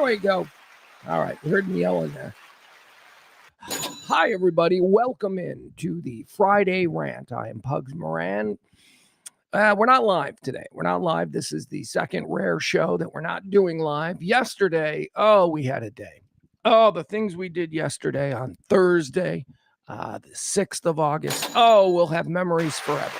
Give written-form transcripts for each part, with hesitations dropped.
we go. All right, you heard me yelling there. Hi, everybody. Welcome in to the Friday Rant. I am Pugs Moran. We're not live today. We're not live. This is the second rare show that we're not doing live. Yesterday, we had a day. The things we did yesterday on Thursday, the 6th of August. We'll have memories forever.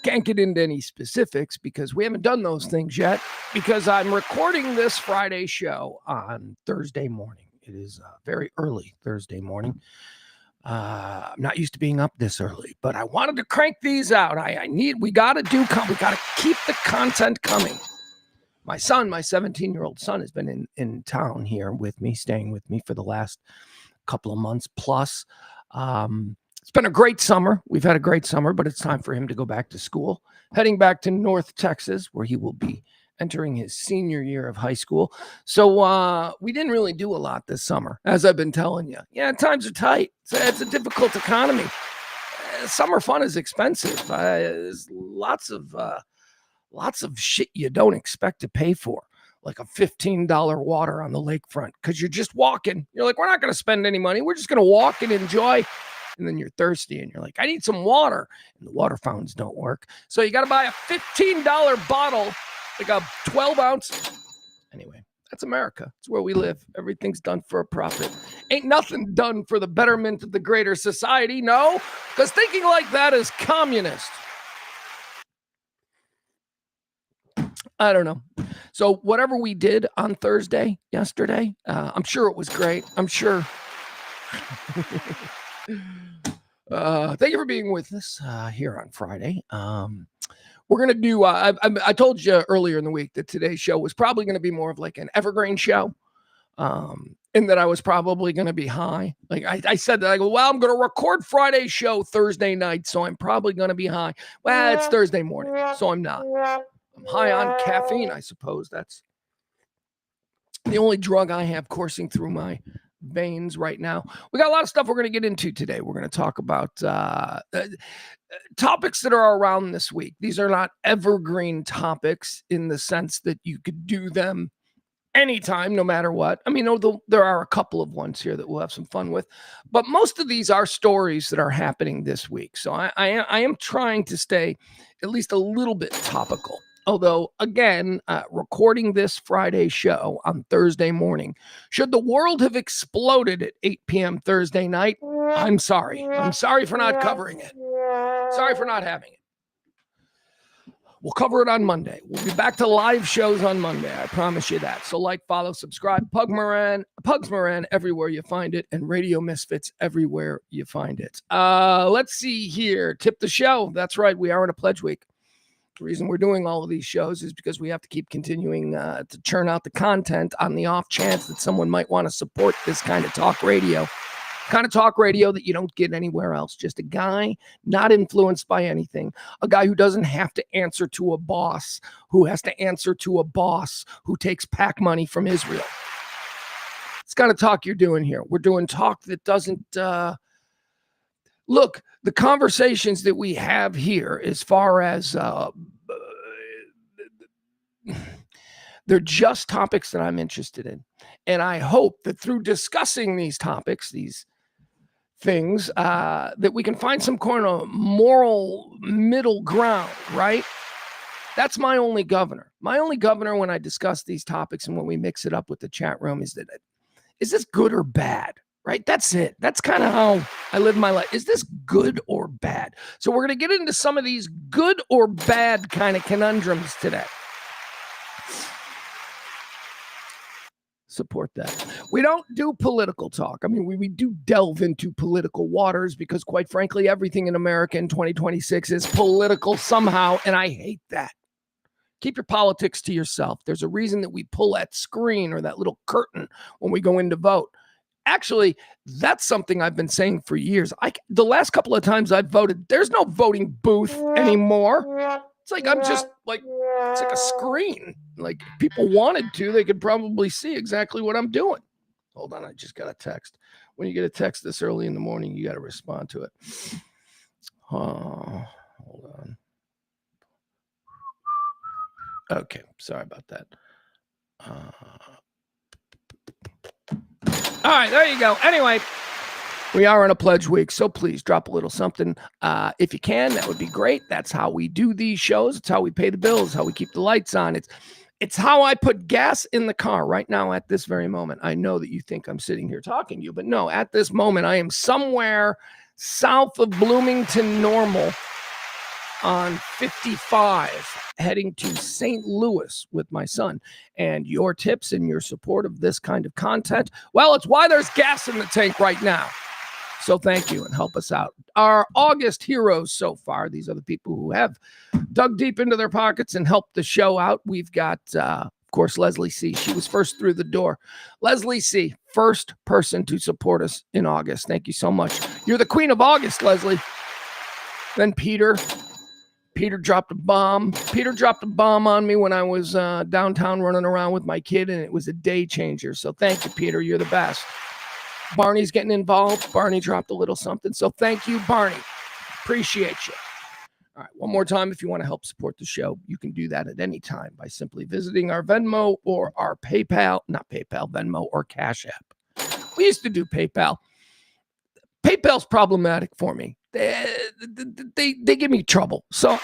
Can't get into any specifics because we haven't done those things yet because I'm recording this Friday show on Thursday morning. It is very early Thursday morning. I'm not used to being up this early, but I wanted to crank these out. We got to keep the content coming. My son, my 17-year-old son, has been in town here with me, staying with me for the last couple of months plus. It's been a great summer. We've had a great summer, but it's time for him to go back to school, heading back to North Texas, where he will be entering his senior year of high school. So we didn't really do a lot this summer, as I've been telling you. Yeah, times are tight. It's a difficult economy. Summer fun is expensive. There's lots of shit you don't expect to pay for, like a $15 water on the lakefront, because you're just walking. You're like, we're not going to spend any money. We're just going to walk and enjoy. And then you're thirsty and you're like, I need some water. And the water fountains don't work. So you got to buy a $15 bottle, like a 12 ounce. Anyway, that's America. It's where we live. Everything's done for a profit. Ain't nothing done for the betterment of the greater society. No, because thinking like that is communist. I don't know. So whatever we did on Thursday, yesterday, I'm sure it was great. I'm sure. Thank you for being with us here on Friday. We're going to do, I told you earlier in the week that today's show was probably going to be more of like an evergreen show. And that I was probably going to be high. Like I said that, I go, well, I'm going to record Friday's show Thursday night, so I'm probably going to be high. Well, it's Thursday morning, so I'm not. I'm high on caffeine, I suppose. That's the only drug I have coursing through my veins right now. We got a lot of stuff we're going to get into today. We're going to talk about topics that are around this week. These are not evergreen topics in the sense that you could do them anytime, no matter what. I mean, there are a couple of ones here that we'll have some fun with, but most of these are stories that are happening this week. So I am trying to stay at least a little bit topical. Although, again, recording this Friday show on Thursday morning, should the world have exploded at 8 p.m. Thursday night, I'm sorry. I'm sorry for not covering it. Sorry for not having it. We'll cover it on Monday. We'll be back to live shows on Monday. I promise you that. So like, follow, subscribe, Pugs Moran everywhere you find it, and Radio Misfits everywhere you find it. Let's see here. Tip the show. That's right. We are in a pledge week. The reason we're doing all of these shows is because we have to keep continuing to churn out the content on the off chance that someone might want to support this kind of talk radio. Kind of talk radio that you don't get anywhere else. Just a guy not influenced by anything. A guy who doesn't have to answer to a boss, who has to answer to a boss who takes PAC money from Israel. It's kind of talk you're doing here. We're doing talk that doesn't... Look, the conversations that we have here as far as... they're just topics that I'm interested in. And I hope that through discussing these topics, these things, that we can find some kind of moral middle ground, right? That's my only governor. My only governor when I discuss these topics and when we mix it up with the chat room is this good or bad, right? That's it. That's kind of how I live my life. Is this good or bad? So we're going to get into some of these good or bad kind of conundrums today. Support that. We don't do political talk. I mean, we do delve into political waters because, quite frankly, everything in America in 2026 is political somehow, and I hate that. Keep your politics to yourself. There's a reason that we pull that screen or that little curtain when we go in to vote. Actually, that's something I've been saying for years. The last couple of times I've voted, there's no voting booth anymore. It's like I'm just like, it's like a screen. Like people wanted to, they could probably see exactly what I'm doing. Hold on, I just got a text. When you get a text this early in the morning, you got to respond to it. Hold on. Okay, sorry about that. All right, there you go. Anyway, we are in a pledge week, so please drop a little something if you can. That would be great. That's how we do these shows. It's how we pay the bills, how we keep the lights on. It's how I put gas in the car right now at this very moment. I know that you think I'm sitting here talking to you, but no, at this moment, I am somewhere south of Bloomington Normal on 55, heading to St. Louis with my son. And your tips and your support of this kind of content, well, it's why there's gas in the tank right now. So thank you and help us out. Our August heroes so far, these are the people who have dug deep into their pockets and helped the show out. We've got, of course, Leslie C. She was first through the door. Leslie C., first person to support us in August. Thank you so much. You're the queen of August, Leslie. Then Peter. Peter dropped a bomb. Peter dropped a bomb on me when I was downtown running around with my kid, and it was a day changer. So thank you, Peter. You're the best. Barney's getting involved. Barney dropped a little something. So thank you, Barney. Appreciate you. All right, one more time, if you want to help support the show, you can do that at any time by simply visiting our Venmo or our PayPal, not PayPal, Venmo or Cash App. We used to do PayPal. PayPal's problematic for me. They give me trouble. So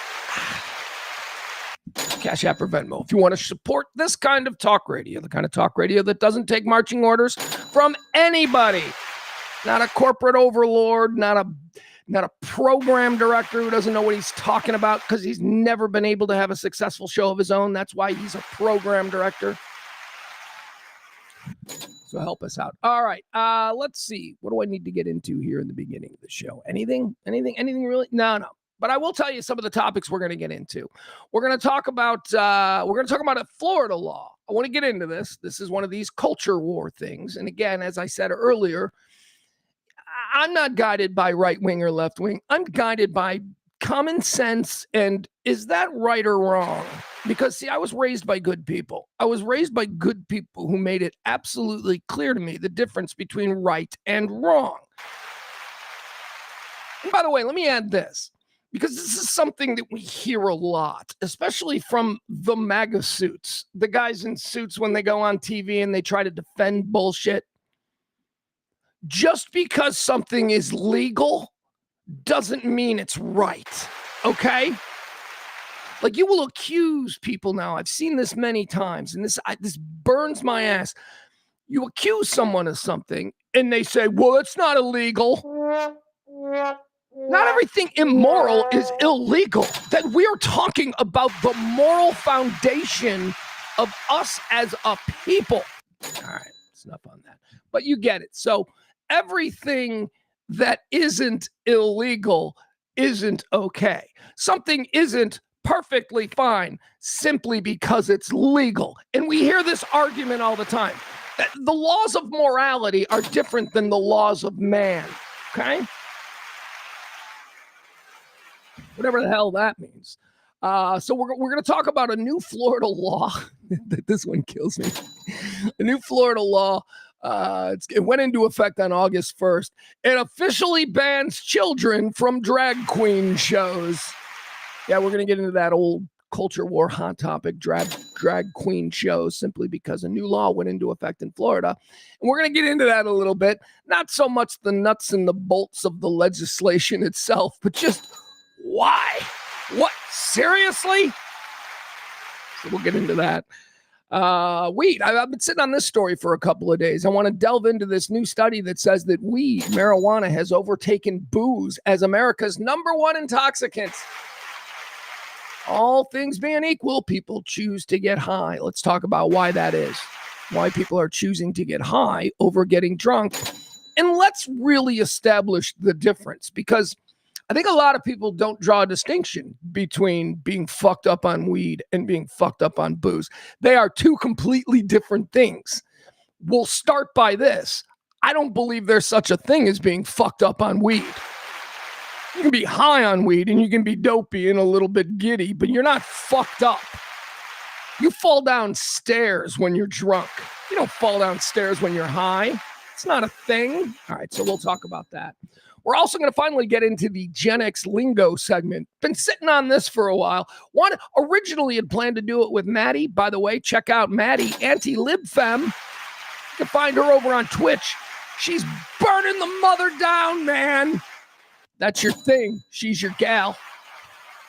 Cash App or Venmo. If you want to support this kind of talk radio, the kind of talk radio that doesn't take marching orders from anybody, not a corporate overlord, not a program director who doesn't know what he's talking about because he's never been able to have a successful show of his own. That's why he's a program director. So help us out. All right. Let's see. What do I need to get into here in the beginning of the show? Anything really? No. But I will tell you some of the topics we're going to get into. We're going to talk about a Florida law. I want to get into this. This is one of these culture war things. And again, as I said earlier, I'm not guided by right wing or left wing. I'm guided by common sense. And is that right or wrong? Because, see, I was raised by good people. I was raised by good people who made it absolutely clear to me the difference between right and wrong. And by the way, let me add this, because this is something that we hear a lot, especially from the MAGA suits, the guys in suits when they go on TV and they try to defend bullshit. Just because something is legal doesn't mean it's right, okay? Like, you will accuse people now. I've seen this many times, and this burns my ass. You accuse someone of something, and they say, well, it's not illegal. Not everything immoral is illegal. That we are talking about the moral foundation of us as a people. All right, it's enough on that. But you get it. So everything that isn't illegal isn't okay. Something isn't perfectly fine simply because it's legal. And we hear this argument all the time. The laws of morality are different than the laws of man, okay? Whatever the hell that means. So we're going to talk about a new Florida law. This one kills me. A new Florida law. It went into effect on August 1st. It officially bans children from drag queen shows. Yeah, we're going to get into that old culture war hot topic, drag queen shows, simply because a new law went into effect in Florida. And we're going to get into that a little bit. Not so much the nuts and the bolts of the legislation itself, but just why? What? Seriously? So we'll get into that. Weed. I've been sitting on this story for a couple of days. I want to delve into this new study that says that weed, marijuana, has overtaken booze as America's #1 intoxicant. All things being equal, people choose to get high. Let's talk about why that is. Why people are choosing to get high over getting drunk. And let's really establish the difference, because I think a lot of people don't draw a distinction between being fucked up on weed and being fucked up on booze. They are two completely different things. We'll start by this. I don't believe there's such a thing as being fucked up on weed. You can be high on weed and you can be dopey and a little bit giddy, but you're not fucked up. You fall down stairs when you're drunk. You don't fall down stairs when you're high. It's not a thing. All right, so we'll talk about that. We're also going to finally get into the Gen X lingo segment. Been sitting on this for a while. One originally had planned to do it with Maddie. By the way, check out Maddie, anti-libfem. You can find her over on Twitch. She's burning the mother down, man. That's your thing. She's your gal.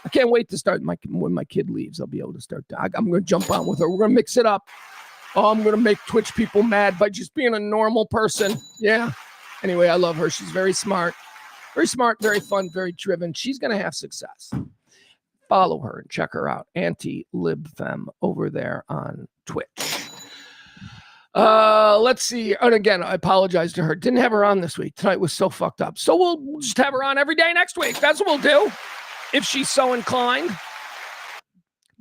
I can't wait to start when my kid leaves. I'll be able to start. I'm going to jump on with her. We're going to mix it up. Oh, I'm going to make Twitch people mad by just being a normal person. Yeah. Anyway, I love her. She's very smart, very fun, very driven. She's going to have success. Follow her and check her out. Anti-libfem over there on Twitch. Let's see. And again, I apologize to her. Didn't have her on this week. Tonight was so fucked up. So we'll just have her on every day next week. That's what we'll do, if she's so inclined.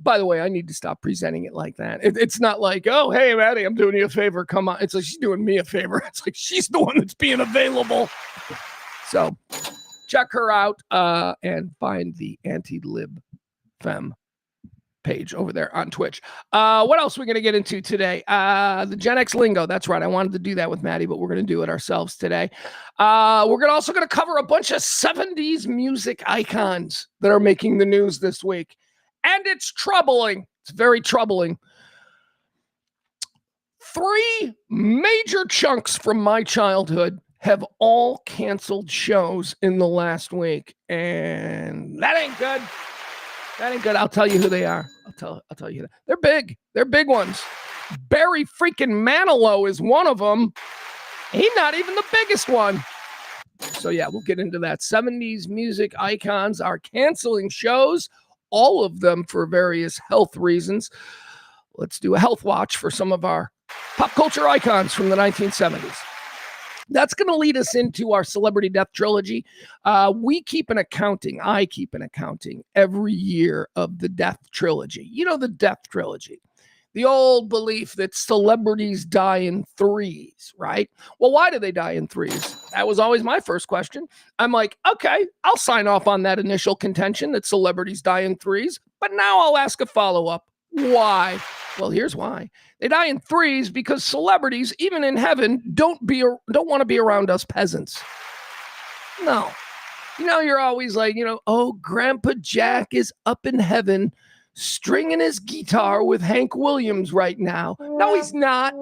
By the way, I need to stop presenting it like that. It's not like, oh, hey, Maddie, I'm doing you a favor. Come on. It's like she's doing me a favor. It's like she's the one that's being available. So check her out and find the anti-libfem page over there on Twitch. What else are we going to get into today? The Gen X lingo. That's right. I wanted to do that with Maddie, but we're going to do it ourselves today. We're also going to cover a bunch of 70s music icons that are making the news this week. And it's troubling. It's very troubling. 3 major chunks from my childhood have all canceled shows in the last week. And that ain't good. That ain't good. I'll tell you who they are. I'll tell you that. They're big. They're big ones. Barry freaking Manilow is one of them. He's not even the biggest one. So yeah, we'll get into that. 70s music icons are canceling shows. All of them for various health reasons. Let's do a health watch for some of our pop culture icons from the 1970s. That's going to lead us into our celebrity death trilogy. I keep an accounting every year of the death trilogy. You know, the death trilogy. The old belief that celebrities die in 3s, right? Well, why do they die in 3s? That was always my first question. I'm like, okay, I'll sign off on that initial contention that celebrities die in 3s, but now I'll ask a follow-up. Why? Well, here's why. They die in 3s because celebrities, even in heaven, don't want to be around us peasants. No. You know, you're always like, oh, Grandpa Jack is up in heaven stringing his guitar with Hank Williams right now. No, he's not.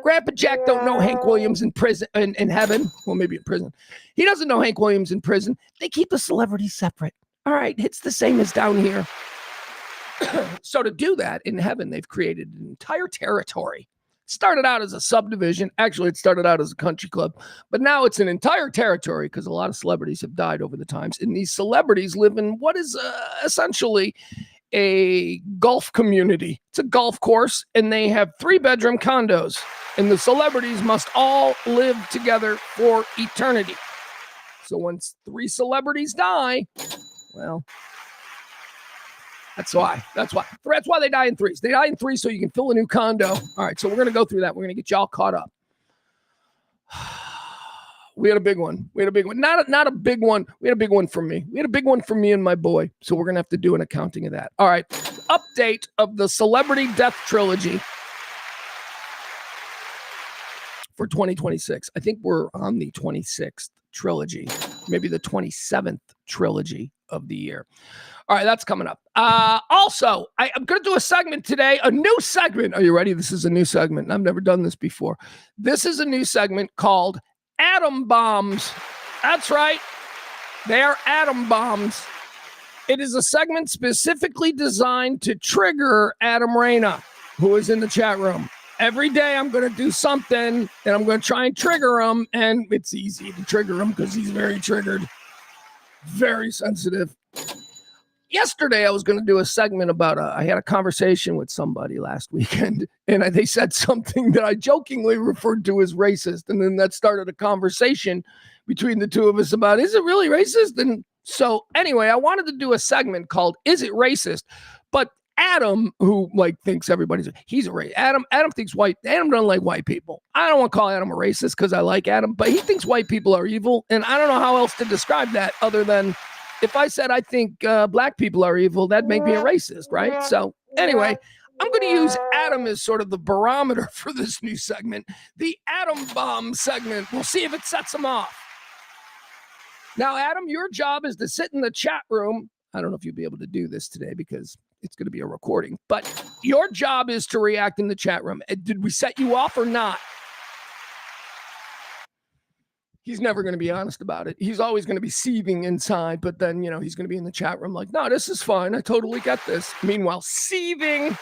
Grandpa Jack don't know Hank Williams in prison, in heaven. Well, maybe in prison. He doesn't know Hank Williams in prison. They keep the celebrities separate. All right, it's the same as down here. So to do that, in heaven, they've created an entire territory. It started out as a subdivision. Actually, it started out as a country club. But now it's an entire territory because a lot of celebrities have died over the times. And these celebrities live in what is essentially a golf community. It's a golf course, and they have 3-bedroom condos. And the celebrities must all live together for eternity. So once 3 celebrities die, well, that's why they die in 3s. They die in 3 so you can fill a new condo. All right, so we're going to go through that. We're going to get y'all caught up. We had a big one. Not a big one. We had a big one for me. We had a big one for me and my boy. So we're going to have to do an accounting of that. All right. Update of the celebrity death trilogy for 2026. I think we're on the 26th trilogy, maybe the 27th trilogy of the year. All right, that's coming up. Also, I'm going to do a segment today, a new segment. Are you ready? This is a new segment. I've never done this before. This is a new segment called Atom Bombs. That's right. They are atom bombs. It is a segment specifically designed to trigger Adam Reyna, who is in the chat room. Every day I'm going to do something, and I'm going to try and trigger him, and it's easy to trigger him because he's very triggered, very sensitive. Yesterday, I was going to do a segment about, I had a conversation with somebody last weekend, and they said something that I jokingly referred to as racist, and then that started a conversation between the two of us about, is it really racist? And so anyway, I wanted to do a segment called, Is It Racist? But Adam, who thinks he's a racist. Adam thinks Adam doesn't like white people. I don't want to call Adam a racist because I like Adam, but he thinks white people are evil, and I don't know how else to describe that other than if I said I think black people are evil, that'd make me a racist, right? So anyway, I'm going to use Adam as sort of the barometer for this new segment, the Atom Bomb segment. We'll see if it sets him off. Now, Adam, your job is to sit in the chat room. I don't know if you'll be able to do this today because it's going to be a recording, but your job is to react in the chat room. Did we set you off or not? He's never going to be honest about it. He's always going to be seething inside, but then, he's going to be in the chat room like, no, this is fine. I totally get this. Meanwhile, seething.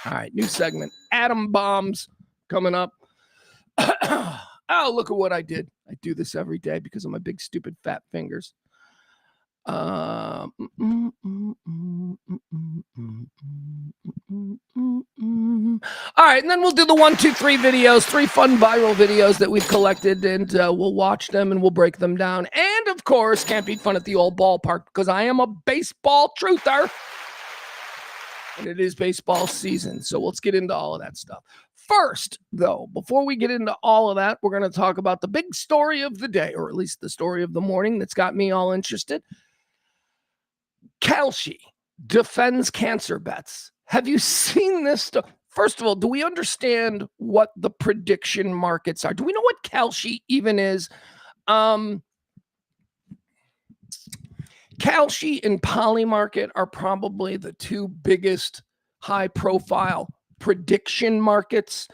All right, new segment. Atom bombs coming up. Oh, look at what I did. I do this every day because of my big, stupid, fat fingers. All right, and then we'll do the 1, 2, 3 videos, 3 fun viral videos that we've collected, and we'll watch them and we'll break them down. And, of course, can't beat fun at the old ballpark because I am a baseball truther. And it is baseball season, so let's get into all of that stuff. First, though, before we get into all of that, we're going to talk about the big story of the day, or at least the story of the morning that's got me all interested. Kalshi defends cancer bets. Have you seen this stuff? First of all, do we understand what the prediction markets are? Do we know what Kalshi even is? Kalshi and Polymarket are probably the two biggest high-profile prediction markets.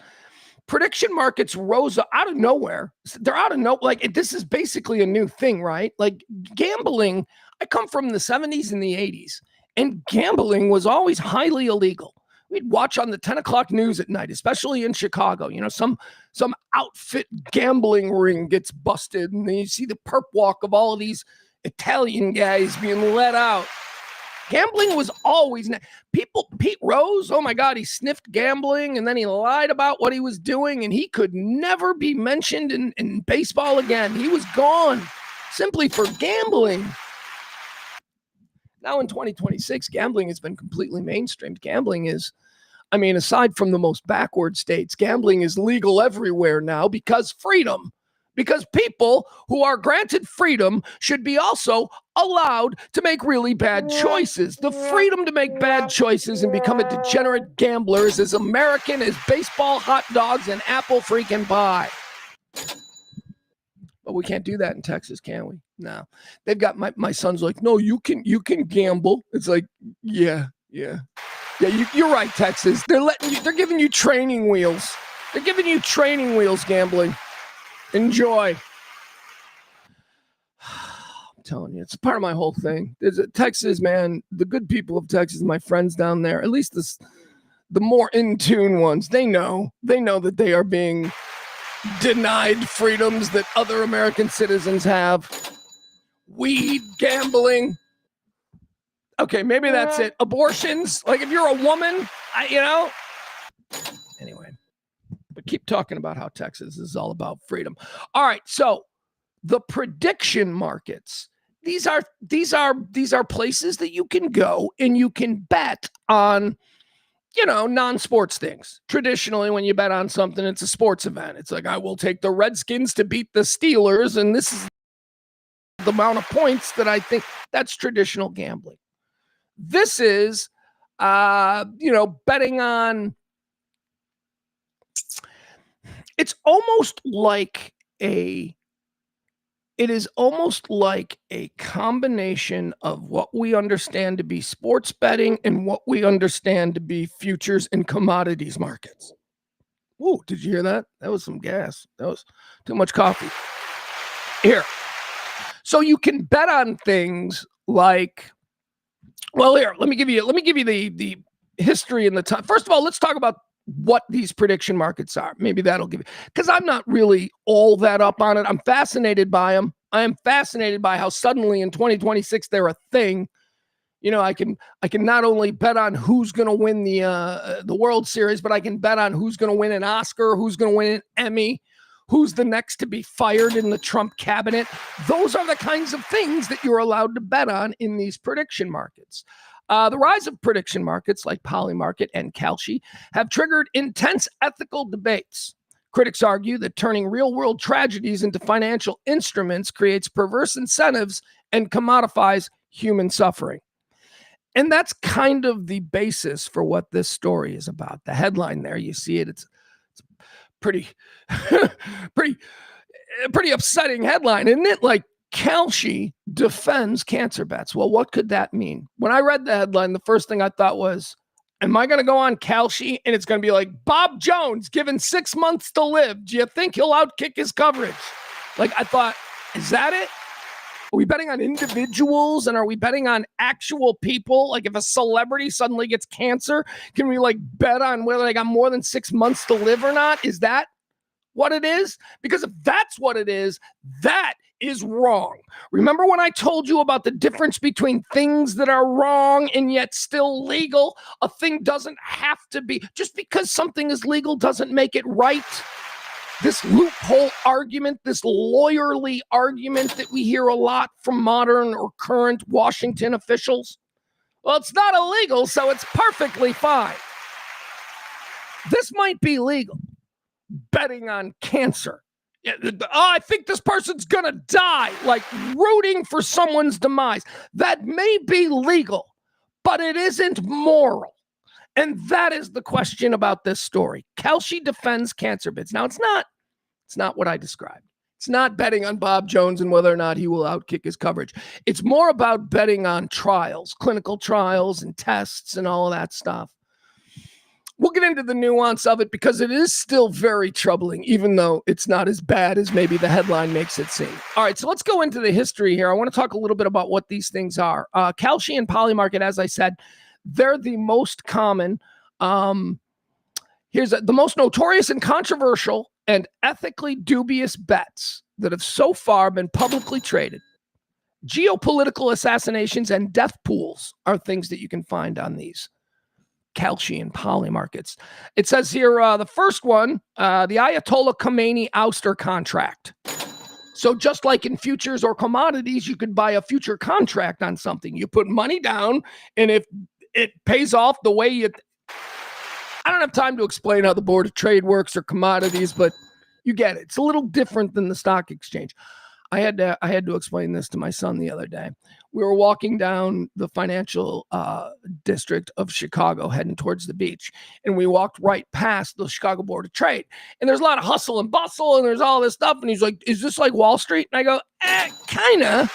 Prediction markets rose out of nowhere. They're out of nowhere. Like, this is basically a new thing, right? Like, gambling, I come from the 70s and the 80s, and gambling was always highly illegal. We'd watch on the 10 o'clock news at night, especially in Chicago. Some outfit gambling ring gets busted, and then you see the perp walk of all of these Italian guys being let out. Gambling was always Pete Rose, oh my God, he sniffed gambling and then he lied about what he was doing and he could never be mentioned in baseball again. He was gone simply for gambling. Now in 2026, gambling has been completely mainstreamed. Gambling is, aside from the most backward states, gambling is legal everywhere now because freedom. Because people who are granted freedom should be also allowed to make really bad choices. The freedom to make bad choices and become a degenerate gambler is as American as baseball, hot dogs, and apple freaking pie. But we can't do that in Texas, can we? No. They've got my son's like, no, you can gamble. It's like, yeah. You're right, Texas. They're giving you training wheels. They're giving you training wheels gambling. Enjoy. I'm telling you, it's part of my whole thing. There's Texas, man. The good people of Texas, my friends down there, at least the more in tune ones, they know that they are being denied freedoms that other American citizens have. Weed, gambling. Okay, maybe that's it. Abortions. Like if you're a woman, Anyway. But keep talking about how Texas is all about freedom. All right, so the prediction markets, these are places that you can go and you can bet on, non-sports things. Traditionally, when you bet on something, it's a sports event. It's like, I will take the Redskins to beat the Steelers, and this is the amount of points that I think. That's traditional gambling. This is, betting on. It is almost like a combination of what we understand to be sports betting and what we understand to be futures and commodities markets. Whoa, did you hear that? That was some gas. That was too much coffee. Here. So you can bet on things like, well, here, let me give you the history and the time. First of all, let's talk about what these prediction markets are. Maybe that'll give you, because I'm not really all that up on it. I'm fascinated by them. I am fascinated by how suddenly in 2026 they're a thing. I can not only bet on who's going to win the World Series, but I can bet on who's going to win an Oscar, who's going to win an Emmy, who's the next to be fired in the Trump cabinet. Those are the kinds of things that you're allowed to bet on in these prediction markets. The rise of prediction markets like Polymarket and Kalshi have triggered intense ethical debates. Critics argue that turning real-world tragedies into financial instruments creates perverse incentives and commodifies human suffering. And that's kind of the basis for what this story is about. The headline there, you see it. It's pretty upsetting headline, isn't it? Like, Kalshi defends cancer bets. Well, what could that mean? When I read the headline, the first thing I thought was, am I going to go on Kalshi and it's going to be like, Bob Jones given 6 months to live. Do you think he'll outkick his coverage? Like, I thought, is that it? Are we betting on individuals, and are we betting on actual people? Like, if a celebrity suddenly gets cancer, can we like bet on whether they got more than 6 months to live or not? Is that what it is? Because if that's what it is, that is wrong. Remember when I told you about the difference between things that are wrong and yet still legal? A thing doesn't have to be, just because something is legal doesn't make it right. This loophole argument, this lawyerly argument that we hear a lot from modern or current Washington officials. Well, it's not illegal, so it's perfectly fine. This might be legal. Betting on cancer. I think this person's going to die, like rooting for someone's demise. That may be legal, but it isn't moral. And that is the question about this story. Kalshi defends cancer bids. Now, it's not what I described. It's not betting on Bob Jones and whether or not he will outkick his coverage. It's more about betting on trials, clinical trials and tests and all of that stuff. We'll get into the nuance of it because it is still very troubling, even though it's not as bad as maybe the headline makes it seem. All right, so let's go into the history here. I want to talk a little bit about what these things are. Kalshi and Polymarket, as I said, they're the most common. Here's the most notorious and controversial and ethically dubious bets that have so far been publicly traded. Geopolitical assassinations and death pools are things that you can find on these Kalshi and Poly markets. It says here, the first one, the Ayatollah Khomeini ouster contract. So just like in futures or commodities, you could buy a future contract on something. You put money down, and if it pays off the way you... I don't have time to explain how the Board of Trade works or commodities, but you get it. It's a little different than the stock exchange. I had to explain this to my son the other day. We were walking down the financial district of Chicago, heading towards the beach, and we walked right past the Chicago Board of Trade. And there's a lot of hustle and bustle, and there's all this stuff. And he's like, "Is this like Wall Street?" And I go, kind of.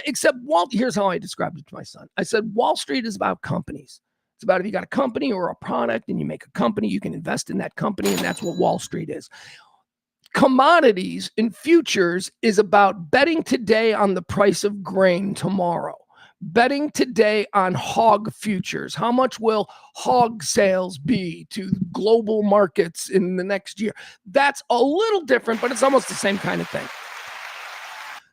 Except here's how I described it to my son. I said, Wall Street is about companies. It's about if you got a company or a product and you make a company, you can invest in that company, and that's what Wall Street is. Commodities and futures is about betting today on the price of grain tomorrow. Betting today on hog futures. How much will hog sales be to global markets in the next year? That's a little different, but it's almost the same kind of thing.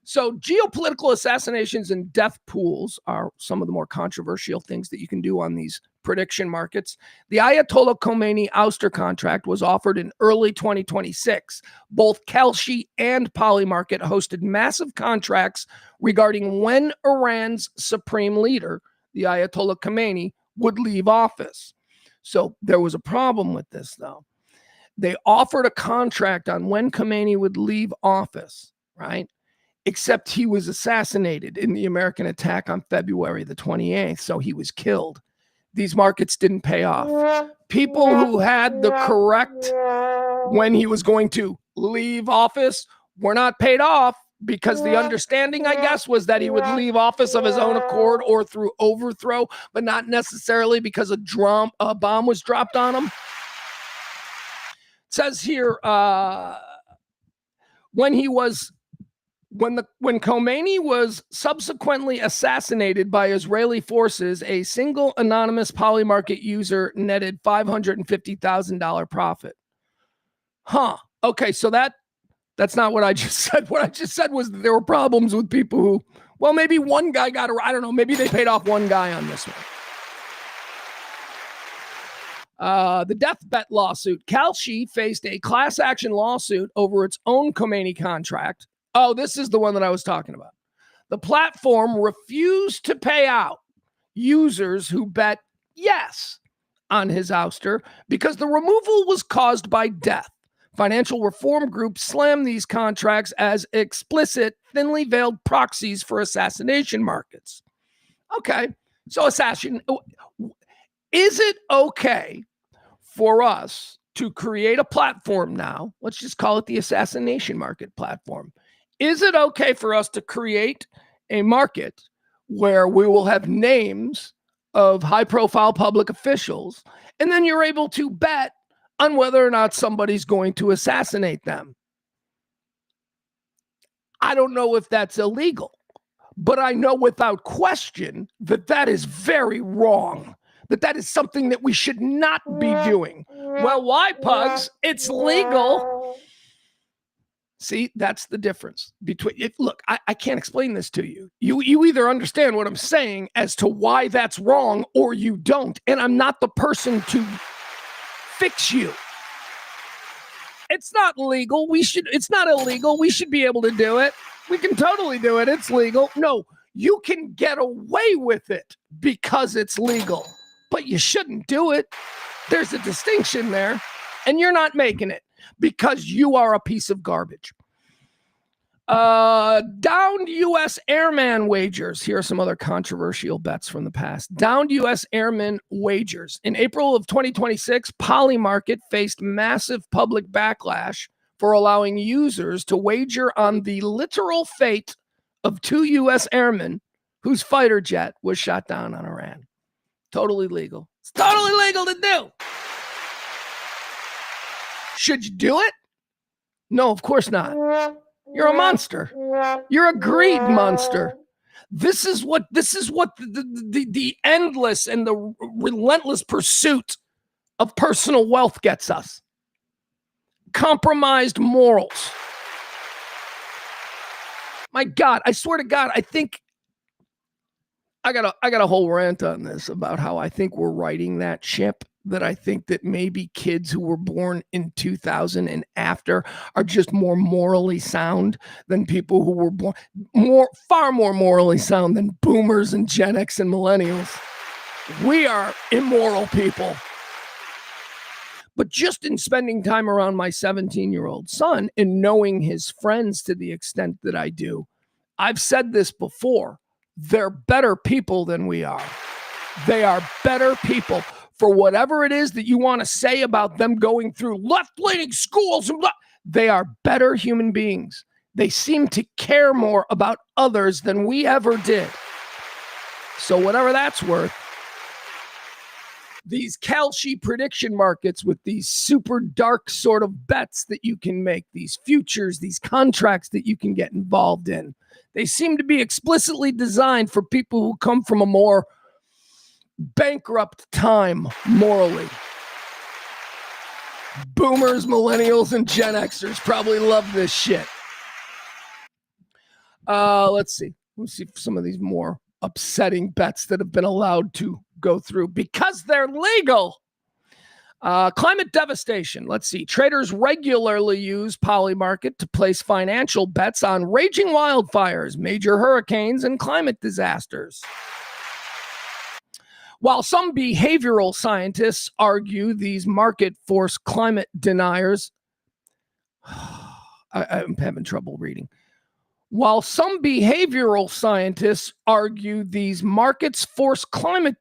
So geopolitical assassinations and death pools are some of the more controversial things that you can do on these prediction markets. The Ayatollah Khomeini ouster contract was offered in early 2026. Both Kalshi and Polymarket hosted massive contracts regarding when Iran's supreme leader, the Ayatollah Khomeini, would leave office. So there was a problem with this, though. They offered a contract on when Khomeini would leave office, right? Except he was assassinated in the American attack on February the 28th, so he was killed. These markets didn't pay off. People who had the correct when he was going to leave office were not paid off because the understanding, I guess, was that he would leave office of his own accord or through overthrow, but not necessarily because a bomb was dropped on him. It says here, when Khomeini was subsequently assassinated by Israeli forces, a single anonymous Polymarket user netted $550,000 profit. Okay, so that's not what I just said. What I just said was that there were problems with people who, well, maybe one guy got, I don't know, maybe they paid off one guy on this one. The death bet lawsuit. Kalshi faced a class action lawsuit over its own Khomeini contract. Oh, this is the one that I was talking about. The platform refused to pay out users who bet yes on his ouster because the removal was caused by death. Financial reform groups slammed these contracts as explicit, thinly veiled proxies for assassination markets. Okay, so is it okay for us to create a platform now? Let's just call it the assassination market platform. Is it okay for us to create a market where we will have names of high-profile public officials, and then you're able to bet on whether or not somebody's going to assassinate them? I don't know if that's illegal, but I know without question that that is very wrong, that is something that we should not be doing. Well, why, Pugs? It's legal. See, that's the difference between it. Look, I can't explain this to you. You either understand what I'm saying as to why that's wrong or you don't. And I'm not the person to fix you. It's not legal. It's not illegal. We should be able to do it. We can totally do it. It's legal. No, you can get away with it because it's legal, but you shouldn't do it. There's a distinction there, and you're not making it because you are a piece of garbage. Downed U.S. airman wagers. Here are some other controversial bets from the past. Downed U.S. airman wagers. In April of 2026, Polymarket faced massive public backlash for allowing users to wager on the literal fate of 2 U.S. airmen whose fighter jet was shot down on Iran. Totally legal. It's totally legal to do. Should you do it? No, of course not. You're a monster. You're a greed monster. This is what the endless and the relentless pursuit of personal wealth gets us. Compromised morals. My God, I swear to God, I think I got a whole rant on this about how I think we're writing that ship, that I think that maybe kids who were born in 2000 and after are just more morally sound than people who were born far more morally sound than boomers and Gen X and millennials. We are immoral people. But just in spending time around my 17-year-old son and knowing his friends to the extent that I do, I've said this before, they're better people than we are. They are better people. For whatever it is that you want to say about them going through left-leaning schools, they are better human beings. They seem to care more about others than we ever did. So whatever that's worth, these Kalshi prediction markets with these super dark sort of bets that you can make, these futures, these contracts that you can get involved in, they seem to be explicitly designed for people who come from a more bankrupt time morally. Boomers, millennials, and Gen Xers probably love this shit. Let's see some of these more upsetting bets that have been allowed to go through because they're legal. Climate devastation. Let's see. Traders regularly use Polymarket to place financial bets on raging wildfires, major hurricanes, and climate disasters. While some behavioral scientists argue these market force climate deniers, I'm having trouble reading. While some behavioral scientists argue these markets force climate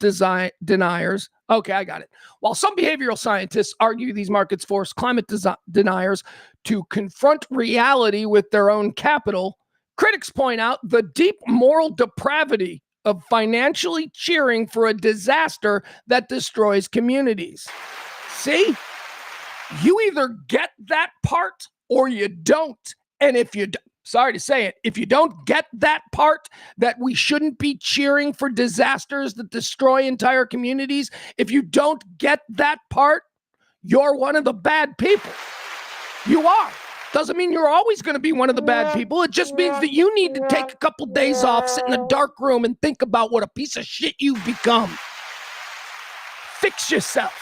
deniers, okay, I got it. While some behavioral scientists argue these markets force climate deniers to confront reality with their own capital, critics point out the deep moral depravity of financially cheering for a disaster that destroys communities. See? You either get that part or you don't. And if you sorry to say it, if you don't get that part, that we shouldn't be cheering for disasters that destroy entire communities, if you don't get that part, you're one of the bad people. You are. Doesn't mean you're always going to be one of the bad people. It just means that you need to take a couple days off, sit in a dark room, and think about what a piece of shit you've become. Fix yourself.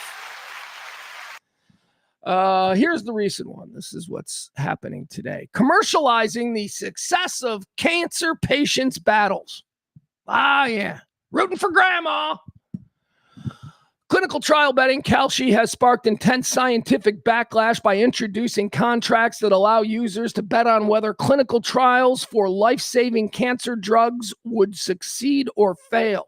Here's the recent one. This is what's happening today. Commercializing the success of cancer patients' battles. Ah, yeah. Rooting for grandma. Clinical trial betting, Kalshi has sparked intense scientific backlash by introducing contracts that allow users to bet on whether clinical trials for life-saving cancer drugs would succeed or fail.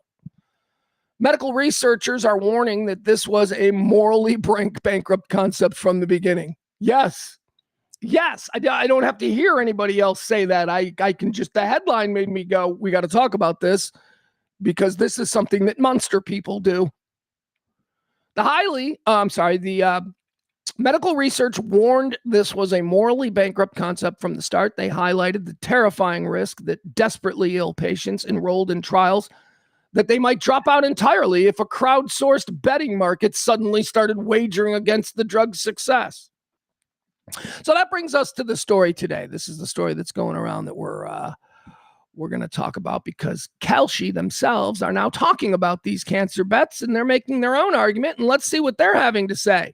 Medical researchers are warning that this was a morally bankrupt concept from the beginning. Yes, Yes, I don't have to hear anybody else say that. I can just, the headline made me go, we got to talk about this because this is something that monster people do. The medical research warned this was a morally bankrupt concept from the start. They highlighted the terrifying risk that desperately ill patients enrolled in trials that they might drop out entirely if a crowdsourced betting market suddenly started wagering against the drug's success. So that brings us to the story today. This is the story that's going around that we're going to talk about because Kalshi themselves are now talking about these cancer bets and they're making their own argument. And let's see what they're having to say.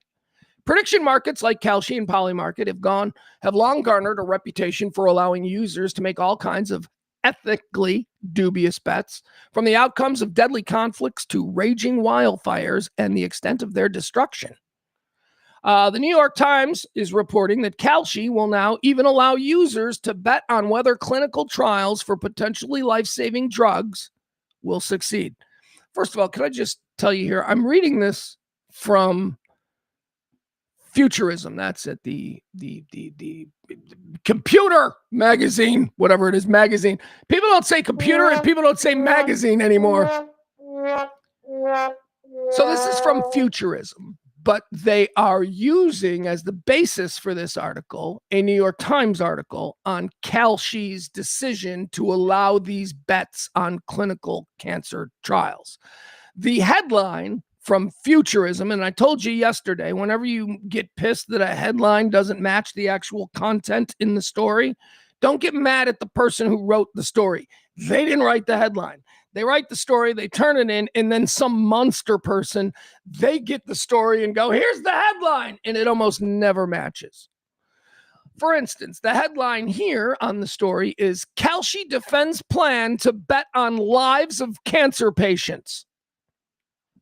Prediction markets like Kalshi and Polymarket have long garnered a reputation for allowing users to make all kinds of ethically dubious bets, from the outcomes of deadly conflicts to raging wildfires and the extent of their destruction. The New York Times is reporting that Kalshi will now even allow users to bet on whether clinical trials for potentially life-saving drugs will succeed. First of all, can I just tell you here, I'm reading this from Futurism. That's at the computer magazine, whatever it is, magazine. People don't say computer and people don't say magazine anymore. So this is from Futurism, but they are using as the basis for this article a New York Times article on Kalshi's decision to allow these bets on clinical cancer trials. The headline from Futurism, and I told you yesterday, whenever you get pissed that a headline doesn't match the actual content in the story, don't get mad at the person who wrote the story. They didn't write the headline. They write the story, they turn it in, and then some monster person, they get the story and go, here's the headline, and it almost never matches. For instance, the headline here on the story is Kalshi defends plan to bet on lives of cancer patients.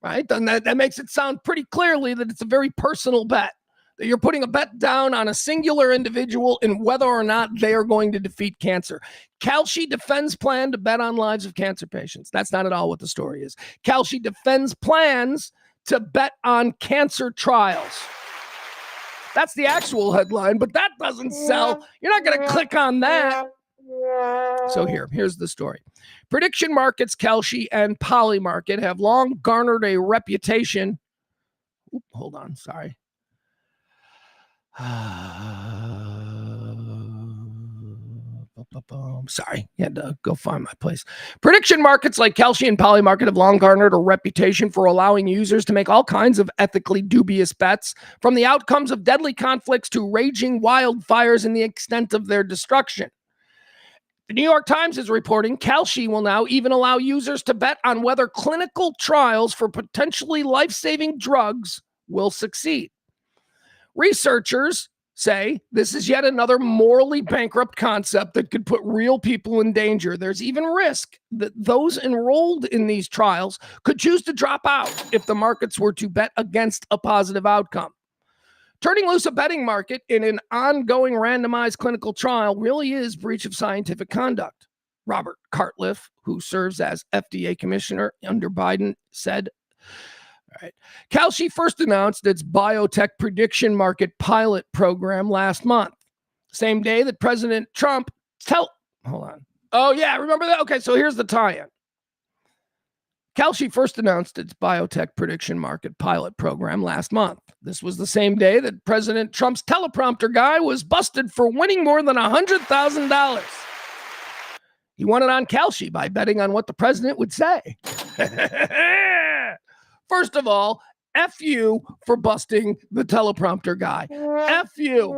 Right? And that makes it sound pretty clearly that it's a very personal bet, that you're putting a bet down on a singular individual and whether or not they are going to defeat cancer. Kalshi defends plan to bet on lives of cancer patients. That's not at all what the story is. Kalshi defends plans to bet on cancer trials. That's the actual headline, but that doesn't sell. You're not going to click on that. So here's the story. Prediction markets Kalshi and Polymarket have long garnered a reputation. Hold on, sorry. Sorry, had to go find my place. Prediction markets like Kalshi and Polymarket have long garnered a reputation for allowing users to make all kinds of ethically dubious bets, from the outcomes of deadly conflicts to raging wildfires and the extent of their destruction. The New York Times is reporting Kalshi will now even allow users to bet on whether clinical trials for potentially life-saving drugs will succeed. Researchers say this is yet another morally bankrupt concept that could put real people in danger. There's even risk that those enrolled in these trials could choose to drop out if the markets were to bet against a positive outcome. Turning loose a betting market in an ongoing randomized clinical trial really is breach of scientific conduct. Robert Cartliff, who serves as FDA commissioner under Biden, said, all right, Kalshi first announced its biotech prediction market pilot program last month. Same day that President Trump hold on. Oh, yeah, remember that? Okay, so here's the tie-in. Kalshi first announced its biotech prediction market pilot program last month. This was the same day that President Trump's teleprompter guy was busted for winning more than $100,000. He won it on Kalshi by betting on what the president would say. First of all, F you for busting the teleprompter guy. F you.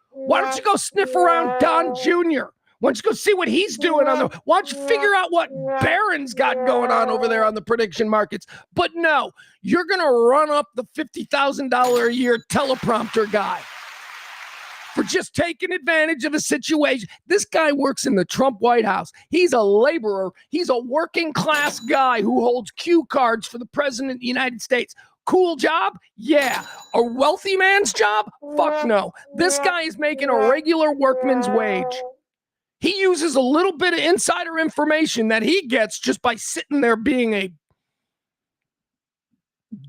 Why don't you go sniff around Don Jr.? Why don't you go see what he's doing why don't you figure out what Barron's got going on over there on the prediction markets? But no, you're going to run up the $50,000 a year teleprompter guy for just taking advantage of a situation. This guy works in the Trump White House. He's a laborer. He's a working class guy who holds cue cards for the president of the United States. Cool job? Yeah. A wealthy man's job? Fuck no. This guy is making a regular workman's wage. He uses a little bit of insider information that he gets just by sitting there being a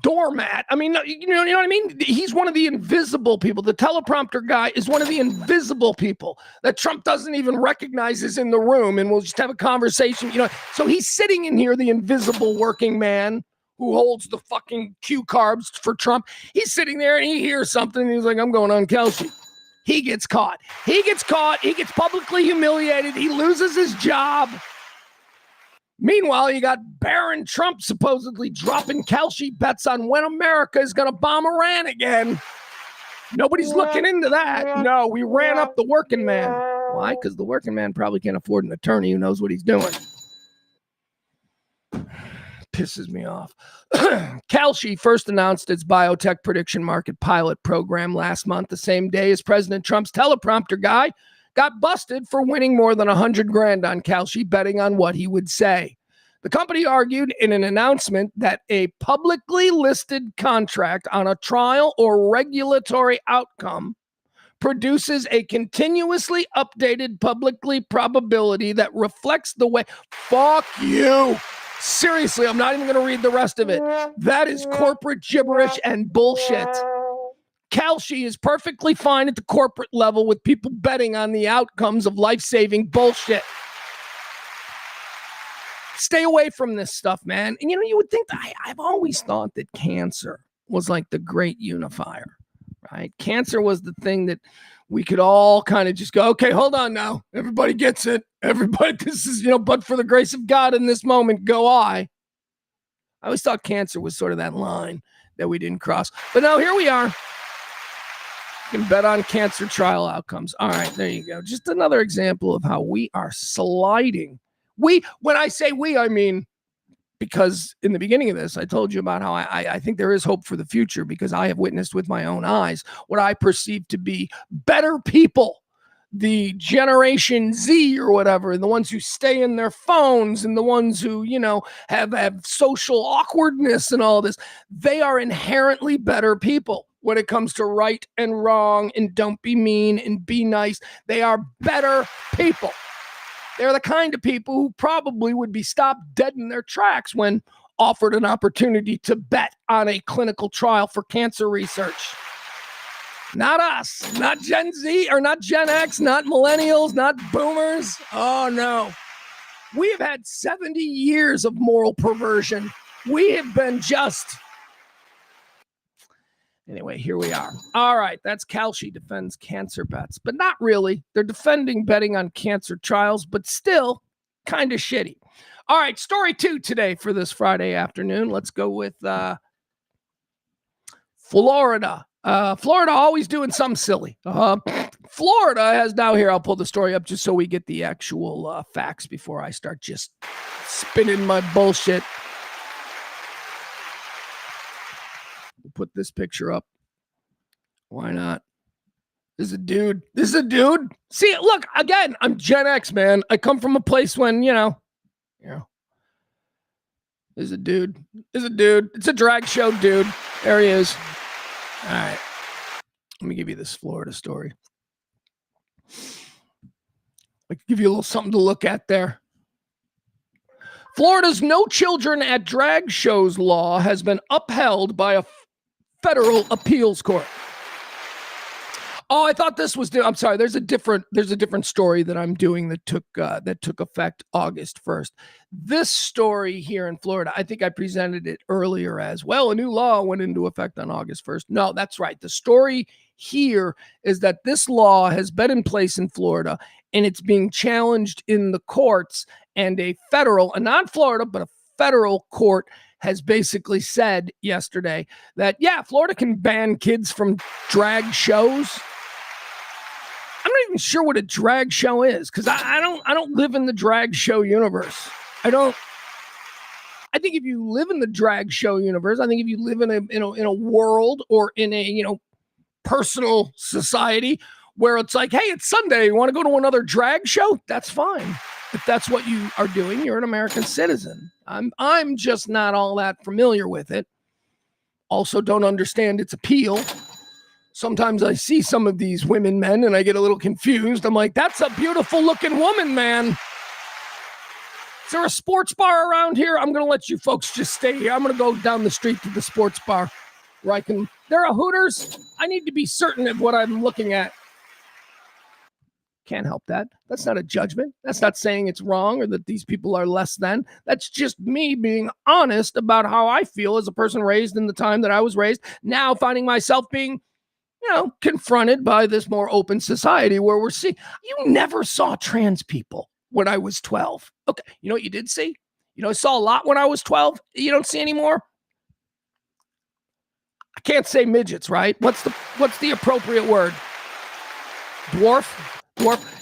doormat. I mean, you know what I mean? He's one of the invisible people. The teleprompter guy is one of the invisible people that Trump doesn't even recognize is in the room, and we'll just have a conversation, So he's sitting in here, the invisible working man who holds the fucking cue cards for Trump. He's sitting there and he hears something and he's like, I'm going on Kalshi. He gets caught. He gets publicly humiliated. He loses his job. Meanwhile, you got Barron Trump supposedly dropping Kalshi bets on when America is going to bomb Iran again. Nobody's looking into that. No, we ran up the working man. Why? Because the working man probably can't afford an attorney who knows what he's doing. Pisses me off. Kalshi first announced its biotech prediction market pilot program last month, the same day as President Trump's teleprompter guy got busted for winning more than $100,000 on Kalshi, betting on what he would say. The company argued in an announcement that a publicly listed contract on a trial or regulatory outcome produces a continuously updated publicly probability that reflects the way. Fuck you. Seriously, I'm not even going to read the rest of it. That is corporate gibberish and bullshit. Kalshi is perfectly fine at the corporate level with people betting on the outcomes of life-saving bullshit. Stay away from this stuff, man. And you would think that I've always thought that cancer was like the great unifier, right? Cancer was the thing that we could all kind of just go, okay, hold on now. Everybody gets it. Everybody, this is, but for the grace of God in this moment, go I. I always thought cancer was sort of that line that we didn't cross. But now here we are. You can bet on cancer trial outcomes. All right, there you go. Just another example of how we are sliding. When I say we, I mean, because in the beginning of this, I told you about how I think there is hope for the future because I have witnessed with my own eyes what I perceive to be better people, the Generation Z or whatever, and the ones who stay in their phones and the ones who, have social awkwardness and all this. They are inherently better people when it comes to right and wrong and don't be mean and be nice. They are better people. They're the kind of people who probably would be stopped dead in their tracks when offered an opportunity to bet on a clinical trial for cancer research. Not us, not Gen Z, or not Gen X, not millennials, not boomers. Oh, no. We have had 70 years of moral perversion. We have been just... Anyway, here we are. All right, that's Kalshi defends cancer bets, but not really. They're defending betting on cancer trials, but still kind of shitty. All right, story 2 today for this Friday afternoon. Let's go with Florida. Florida always doing something silly. Florida has now here, I'll pull the story up just so we get the actual facts before I start just spinning my bullshit. We'll put this picture up. Why not? This is a dude. See, look, again, I'm Gen X, man. I come from a place when, There's a dude. It's a drag show dude. There he is. All right. Let me give you this Florida story. I can give you a little something to look at there. Florida's no children at drag shows law has been upheld by a federal appeals court. Oh, I thought this was I'm sorry. There's a different story that I'm doing that took effect August 1st. This story here in Florida, I think I presented it earlier as well. A new law went into effect on August 1st. No, that's right. The story here is that this law has been in place in Florida and it's being challenged in the courts, and a not Florida, but a federal court has basically said yesterday that, Florida can ban kids from drag shows. I'm not even sure what a drag show is because I don't live in the drag show universe. I think if you live in the drag show universe, I think if you live in a world or in a personal society where it's like, hey, it's Sunday, you want to go to another drag show? That's fine. If that's what you are doing, you're an American citizen. I'm just not all that familiar with it. Also don't understand its appeal. Sometimes I see some of these men and I get a little confused. I'm like, that's a beautiful looking woman, man. there a sports bar around here? I'm going to let you folks just stay here. I'm going to go down the street to the sports bar where I can. There are Hooters. I need to be certain of what I'm looking at. Can't help that. That's not a judgment. That's not saying it's wrong or that these people are less than. That's just me being honest about how I feel as a person raised in the time that I was raised. Now finding myself being, confronted by this more open society where we're seeing. You never saw trans people when I was 12. Okay. You know what you did see? I saw a lot when I was 12. You don't see anymore? I can't say midgets, right? What's the appropriate word? Dwarf.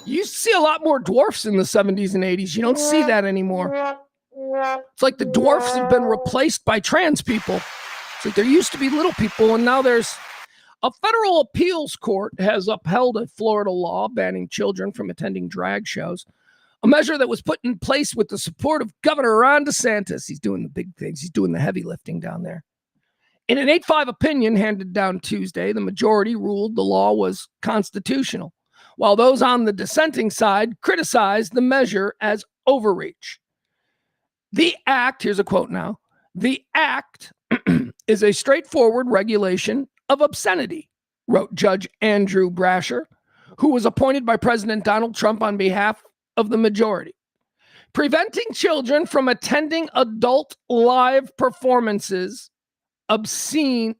You see a lot more dwarfs in the 70s and 80s. You don't see that anymore. It's like the dwarfs have been replaced by trans people. It's like there used to be little people, and now there's a federal appeals court has upheld a Florida law banning children from attending drag shows, a measure that was put in place with the support of Governor Ron DeSantis. He's doing the big things. He's doing the heavy lifting down there. In an 8-5 opinion handed down Tuesday, the majority ruled the law was constitutional, while those on the dissenting side criticized the measure as overreach. The act, here's a quote now, the act is a straightforward regulation of obscenity, wrote Judge Andrew Brasher, who was appointed by President Donald Trump on behalf of the majority. Preventing children from attending adult live performances obscene.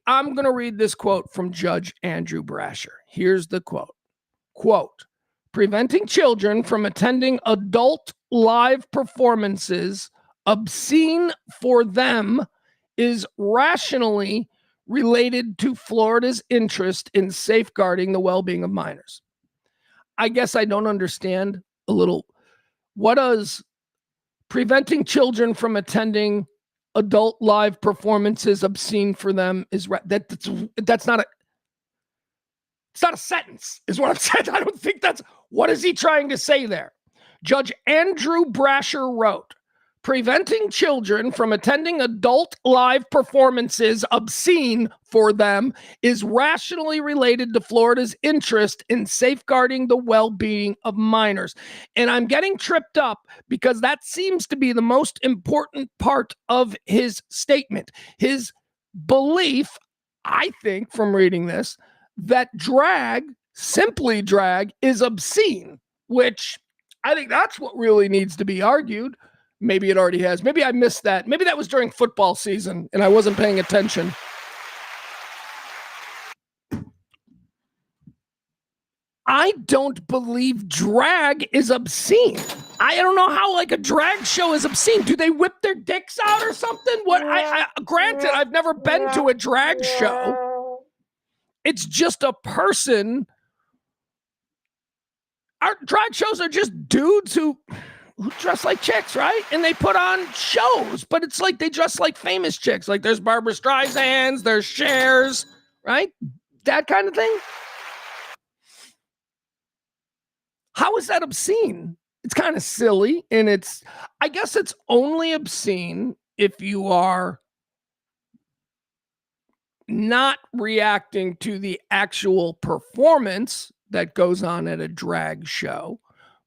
I'm going to read this quote from Judge Andrew Brasher. Here's the quote. Quote, preventing children from attending adult live performances obscene for them is rationally related to Florida's interest in safeguarding the well-being of minors. I guess I don't understand a little. What does preventing children from attending adult live performances obscene for them is that's not it's not a sentence is what I'm saying. I don't think what is he trying to say there? Judge Andrew Brasher wrote, preventing children from attending adult live performances obscene for them is rationally related to Florida's interest in safeguarding the well-being of minors. And I'm getting tripped up because that seems to be the most important part of his statement. His belief, I think, from reading this, that simply drag, is obscene, which I think that's what really needs to be argued. Maybe it already has. Maybe I missed that. Maybe that was during football season and I wasn't paying attention. I don't believe drag is obscene. I don't know how a drag show is obscene. Do they whip their dicks out or something? Granted, I've never been to a drag show. It's just a person. Our drag shows are just dudes who dress like chicks, right? And they put on shows, but it's like they dress like famous chicks. Like there's Barbara Streisands, there's Chers, right? That kind of thing. How is that obscene? It's kind of silly, and I guess it's only obscene if you are not reacting to the actual performance that goes on at a drag show,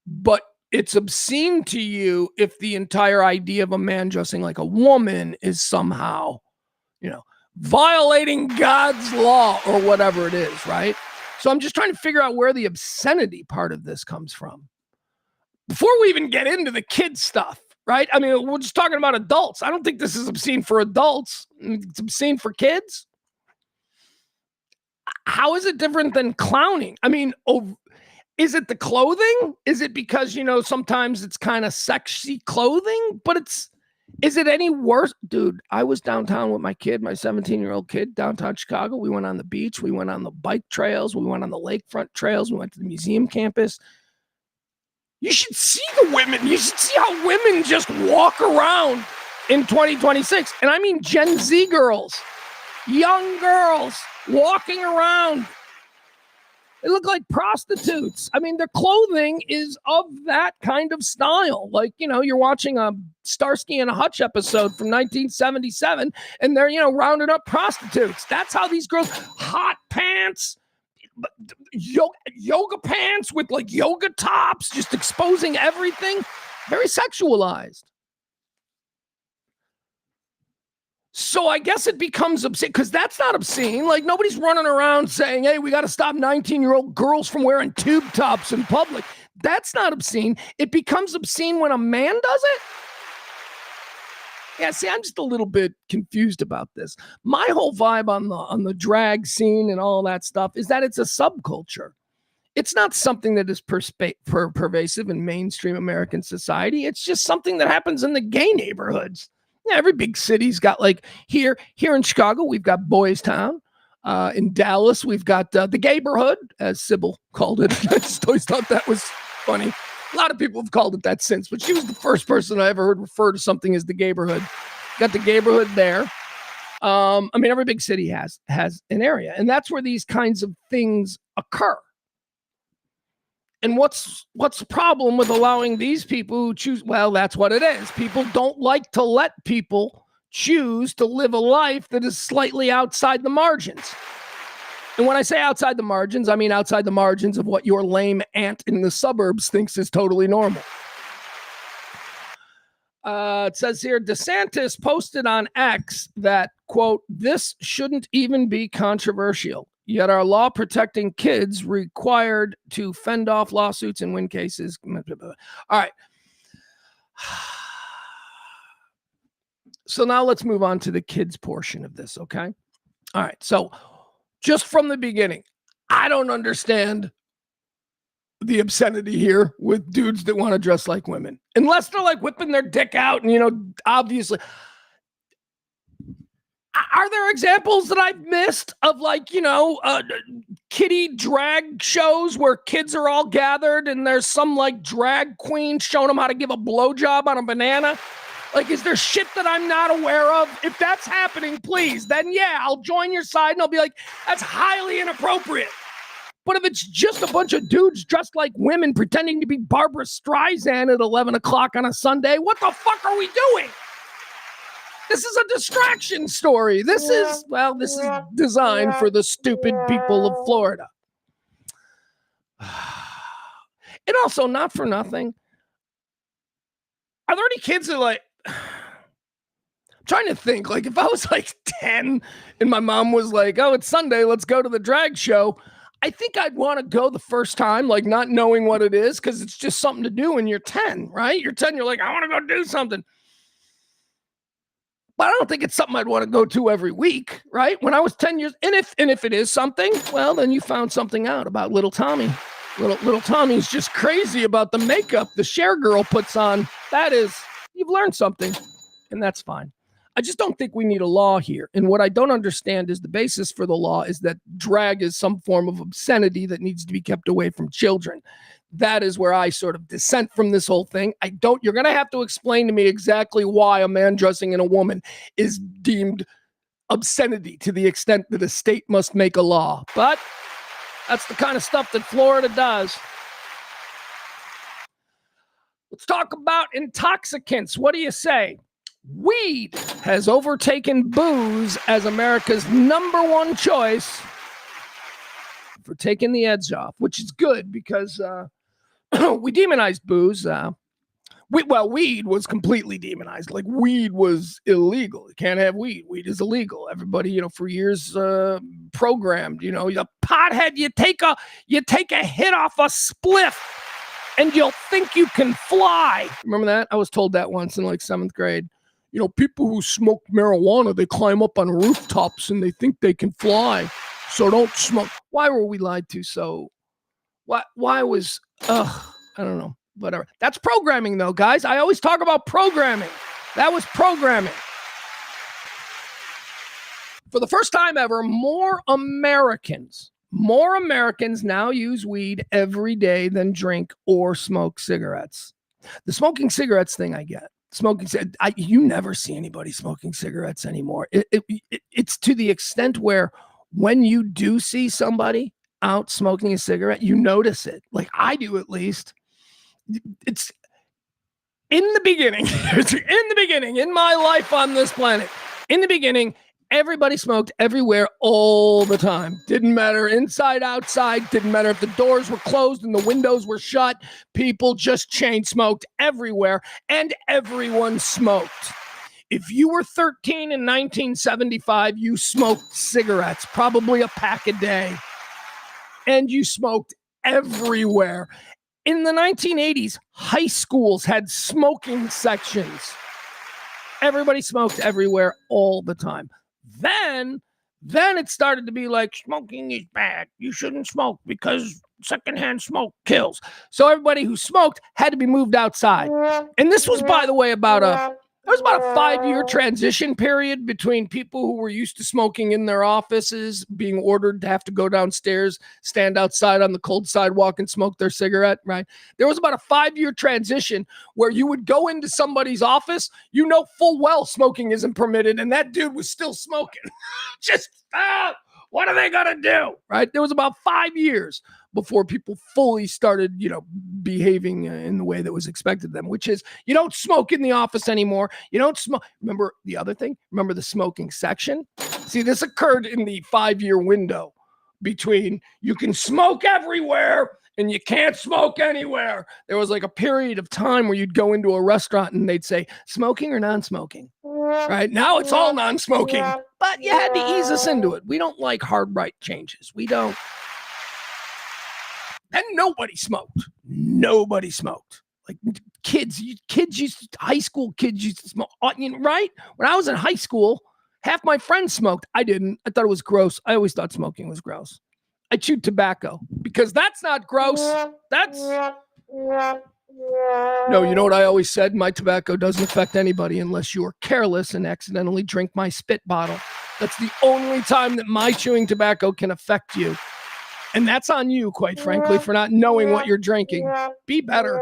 but it's obscene to you if the entire idea of a man dressing like a woman is somehow, violating God's law or whatever it is, right? So I'm just trying to figure out where the obscenity part of this comes from. Before we even get into the kid stuff, right? I mean, we're just talking about adults. I don't think this is obscene for adults. It's obscene for kids. How is it different than clowning? I mean, is it the clothing? Is it because, sometimes it's kind of sexy clothing, but is it any worse? Dude, I was downtown with my kid, my 17-year-old kid, downtown Chicago. We went on the beach. We went on the bike trails. We went on the lakefront trails. We went to the museum campus. You should see the women. You should see how women just walk around in 2026. And I mean Gen Z girls, young girls walking around. They look like prostitutes. I mean, their clothing is of that kind of style. Like, you're watching a Starsky and Hutch episode from 1977, and they're, rounded up prostitutes. That's how these girls, hot pants, yoga pants with yoga tops, just exposing everything. very sexualized. So I guess it becomes obscene, because that's not obscene. Like, nobody's running around saying, hey, we got to stop 19-year-old girls from wearing tube tops in public. That's not obscene. It becomes obscene when a man does it. Yeah, see, I'm just a little bit confused about this. My whole vibe on the drag scene and all that stuff is that it's a subculture. It's not something that is pervasive in mainstream American society. It's just something that happens in the gay neighborhoods. Yeah, every big city's got, like, here in Chicago, we've got Boys Town. In Dallas, we've got the Gayborhood, as Sybil called it. I just always thought that was funny. A lot of people have called it that since, but she was the first person I ever heard refer to something as the Gayborhood. Got the Gayborhood there. I mean, every big city has an area, and that's where these kinds of things occur. And what's the problem with allowing these people who choose? Well, that's what it is. People don't like to let people choose to live a life that is slightly outside the margins. And when I say outside the margins, I mean outside the margins of what your lame aunt in the suburbs thinks is totally normal. It says here, DeSantis posted on X that, quote, this shouldn't even be controversial. Yet our law protecting kids required to fend off lawsuits and win cases. All right. So now let's move on to the kids portion of this, okay? All right. So just from the beginning, I don't understand the obscenity here with dudes that want to dress like women. Unless they're like whipping their dick out and, obviously. Are there examples that I've missed of, like, kiddie drag shows where kids are all gathered and there's some, like, drag queen showing them how to give a blowjob on a banana? Like, is there shit that I'm not aware of? If that's happening, please, then yeah, I'll join your side and I'll be like, that's highly inappropriate. But if it's just a bunch of dudes dressed like women pretending to be Barbara Streisand at 11 o'clock on a Sunday, what the fuck are we doing? This is a distraction story. This is designed for the stupid people of Florida. And also, not for nothing, are there any kids that, like, I'm trying to think, like, if I was like 10 and my mom was like, oh, it's Sunday, let's go to the drag show, I think I'd want to go the first time, like, not knowing what it is, because it's just something to do when you're 10, right? You're 10, you're like, I want to go do something. But I don't think it's something I'd want to go to every week, right? When I was 10 years, and if it is something, well, then you found something out about little Tommy. Little Tommy's just crazy about the makeup the Cher girl puts on. That is, you've learned something, and that's fine. I just don't think we need a law here. And what I don't understand is the basis for the law is that drag is some form of obscenity that needs to be kept away from children. That is where I sort of dissent from this whole thing. You're going to have to explain to me exactly why a man dressing in a woman is deemed obscenity to the extent that a state must make a law. But that's the kind of stuff that Florida does. Let's talk about intoxicants. What do you say? Weed has overtaken booze as America's number one choice for taking the edge off, which is good because we demonized booze. Weed was completely demonized. Like, weed was illegal. You can't have weed. Weed is illegal. Everybody, for years programmed, a pothead, you take a hit off a spliff and you'll think you can fly. Remember that? I was told that once in like 7th grade. People who smoke marijuana, they climb up on rooftops and they think they can fly. So don't smoke. Why were we lied to? So why was, I don't know, whatever. That's programming though, guys. I always talk about programming. That was programming. For the first time ever, more Americans now use weed every day than drink or smoke cigarettes. The smoking cigarettes thing I get. You never see anybody smoking cigarettes anymore. It's to the extent where when you do see somebody out smoking a cigarette, you notice it. Like I do, at least. It's in the beginning, in my life on this planet, in the beginning, Everybody smoked everywhere all the time. Didn't matter inside, outside. Didn't matter if the doors were closed and the windows were shut. People just chain smoked everywhere, and everyone smoked. If you were 13 in 1975, you smoked cigarettes, probably a pack a day, and you smoked everywhere. In the 1980s, high schools had smoking sections. Everybody smoked everywhere all the time. Then it started to be like, smoking is bad. You shouldn't smoke because secondhand smoke kills. So everybody who smoked had to be moved outside. And this was, by the way, about a 5-year transition period between people who were used to smoking in their offices being ordered to have to go downstairs, stand outside on the cold sidewalk and smoke their cigarette, right? There was about a 5-year transition where you would go into somebody's office, you know full well smoking isn't permitted, and that dude was still smoking. Just, what are they going to do, right? There was about 5 years before people fully started, behaving in the way that was expected of them, which is you don't smoke in the office anymore. You don't smoke. Remember the other thing? Remember the smoking section? See, this occurred in the 5-year window between you can smoke everywhere and you can't smoke anywhere. There was like a period of time where you'd go into a restaurant and they'd say, smoking or non-smoking? Right now it's all non-smoking, but you had to ease us into it. We don't like hard right changes. We don't. And nobody smoked. Nobody smoked. Like high school kids used to smoke, right? When I was in high school, half my friends smoked. I didn't. I thought it was gross. I always thought smoking was gross. I chewed tobacco because that's not gross. No, you know what I always said? My tobacco doesn't affect anybody unless you are careless and accidentally drink my spit bottle. That's the only time that my chewing tobacco can affect you. And that's on you, quite frankly, for not knowing what you're drinking. Be better.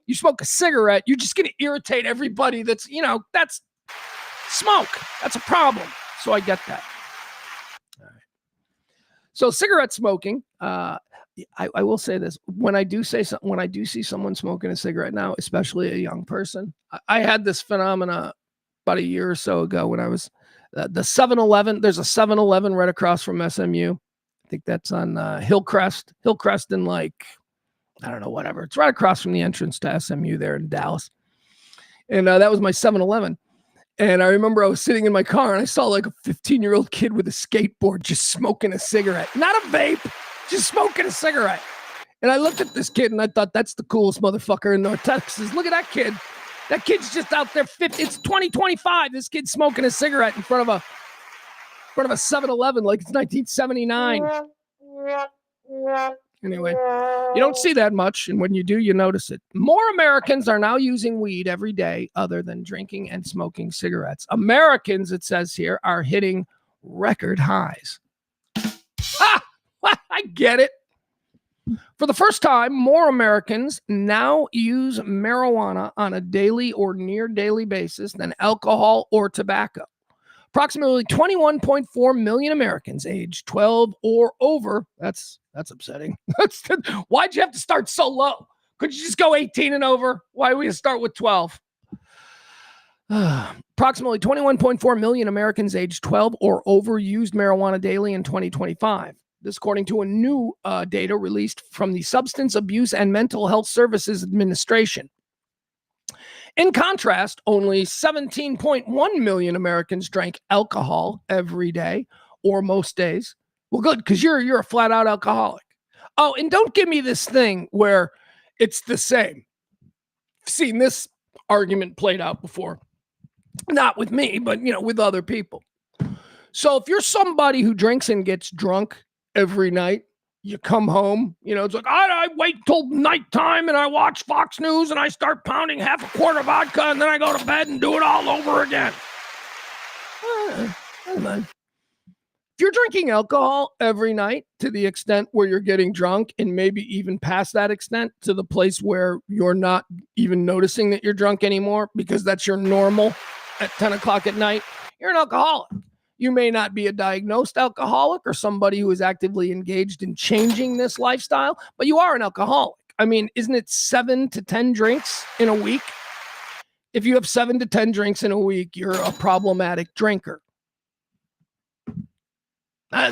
You smoke a cigarette, you're just going to irritate everybody that's smoke. That's a problem. So I get that. All right. So cigarette smoking, I will say this. When I do see someone smoking a cigarette now, especially a young person, I had this phenomena about a year or so ago when I was the 7-Eleven. There's a 7-Eleven right across from SMU. I think that's on Hillcrest and I don't know, whatever. It's right across from the entrance to SMU there in Dallas. And that was my 7-Eleven. And I remember I was sitting in my car and I saw like a 15-year-old kid with a skateboard just smoking a cigarette. Not a vape, just smoking a cigarette. And I looked at this kid and I thought, that's the coolest motherfucker in North Texas. Look at that kid. That kid's just out there. It's 2025. This kid's smoking a cigarette in front of a 7-Eleven like it's 1979. Anyway, you don't see that much, and when you do, you notice it. More Americans are now using weed every day other than drinking and smoking cigarettes. Americans, it says here, are hitting record highs. I get it. For the first time, more Americans now use marijuana on a daily or near daily basis than alcohol or tobacco. Approximately 21.4 million Americans aged 12 or over. That's upsetting. Why'd you have to start so low? Could you just go 18 and over? Why do we start with 12? Approximately 21.4 million Americans aged 12 or over used marijuana daily in 2025. This according to a new data released from the Substance Abuse and Mental Health Services Administration. In contrast, only 17.1 million Americans drank alcohol every day or most days. Well, good, because you're a flat out alcoholic. Oh, and don't give me this thing where it's the same. I've seen this argument played out before. Not with me, but with other people. So if you're somebody who drinks and gets drunk every night, you come home, it's like, I wait till nighttime and I watch Fox News and I start pounding half a quart of vodka and then I go to bed and do it all over again. If you're drinking alcohol every night to the extent where you're getting drunk and maybe even past that extent to the place where you're not even noticing that you're drunk anymore because that's your normal at 10 o'clock at night, you're an alcoholic. You may not be a diagnosed alcoholic or somebody who is actively engaged in changing this lifestyle, but you are an alcoholic. I mean, isn't it 7 to 10 drinks in a week? If you have 7 to 10 drinks in a week, you're a problematic drinker.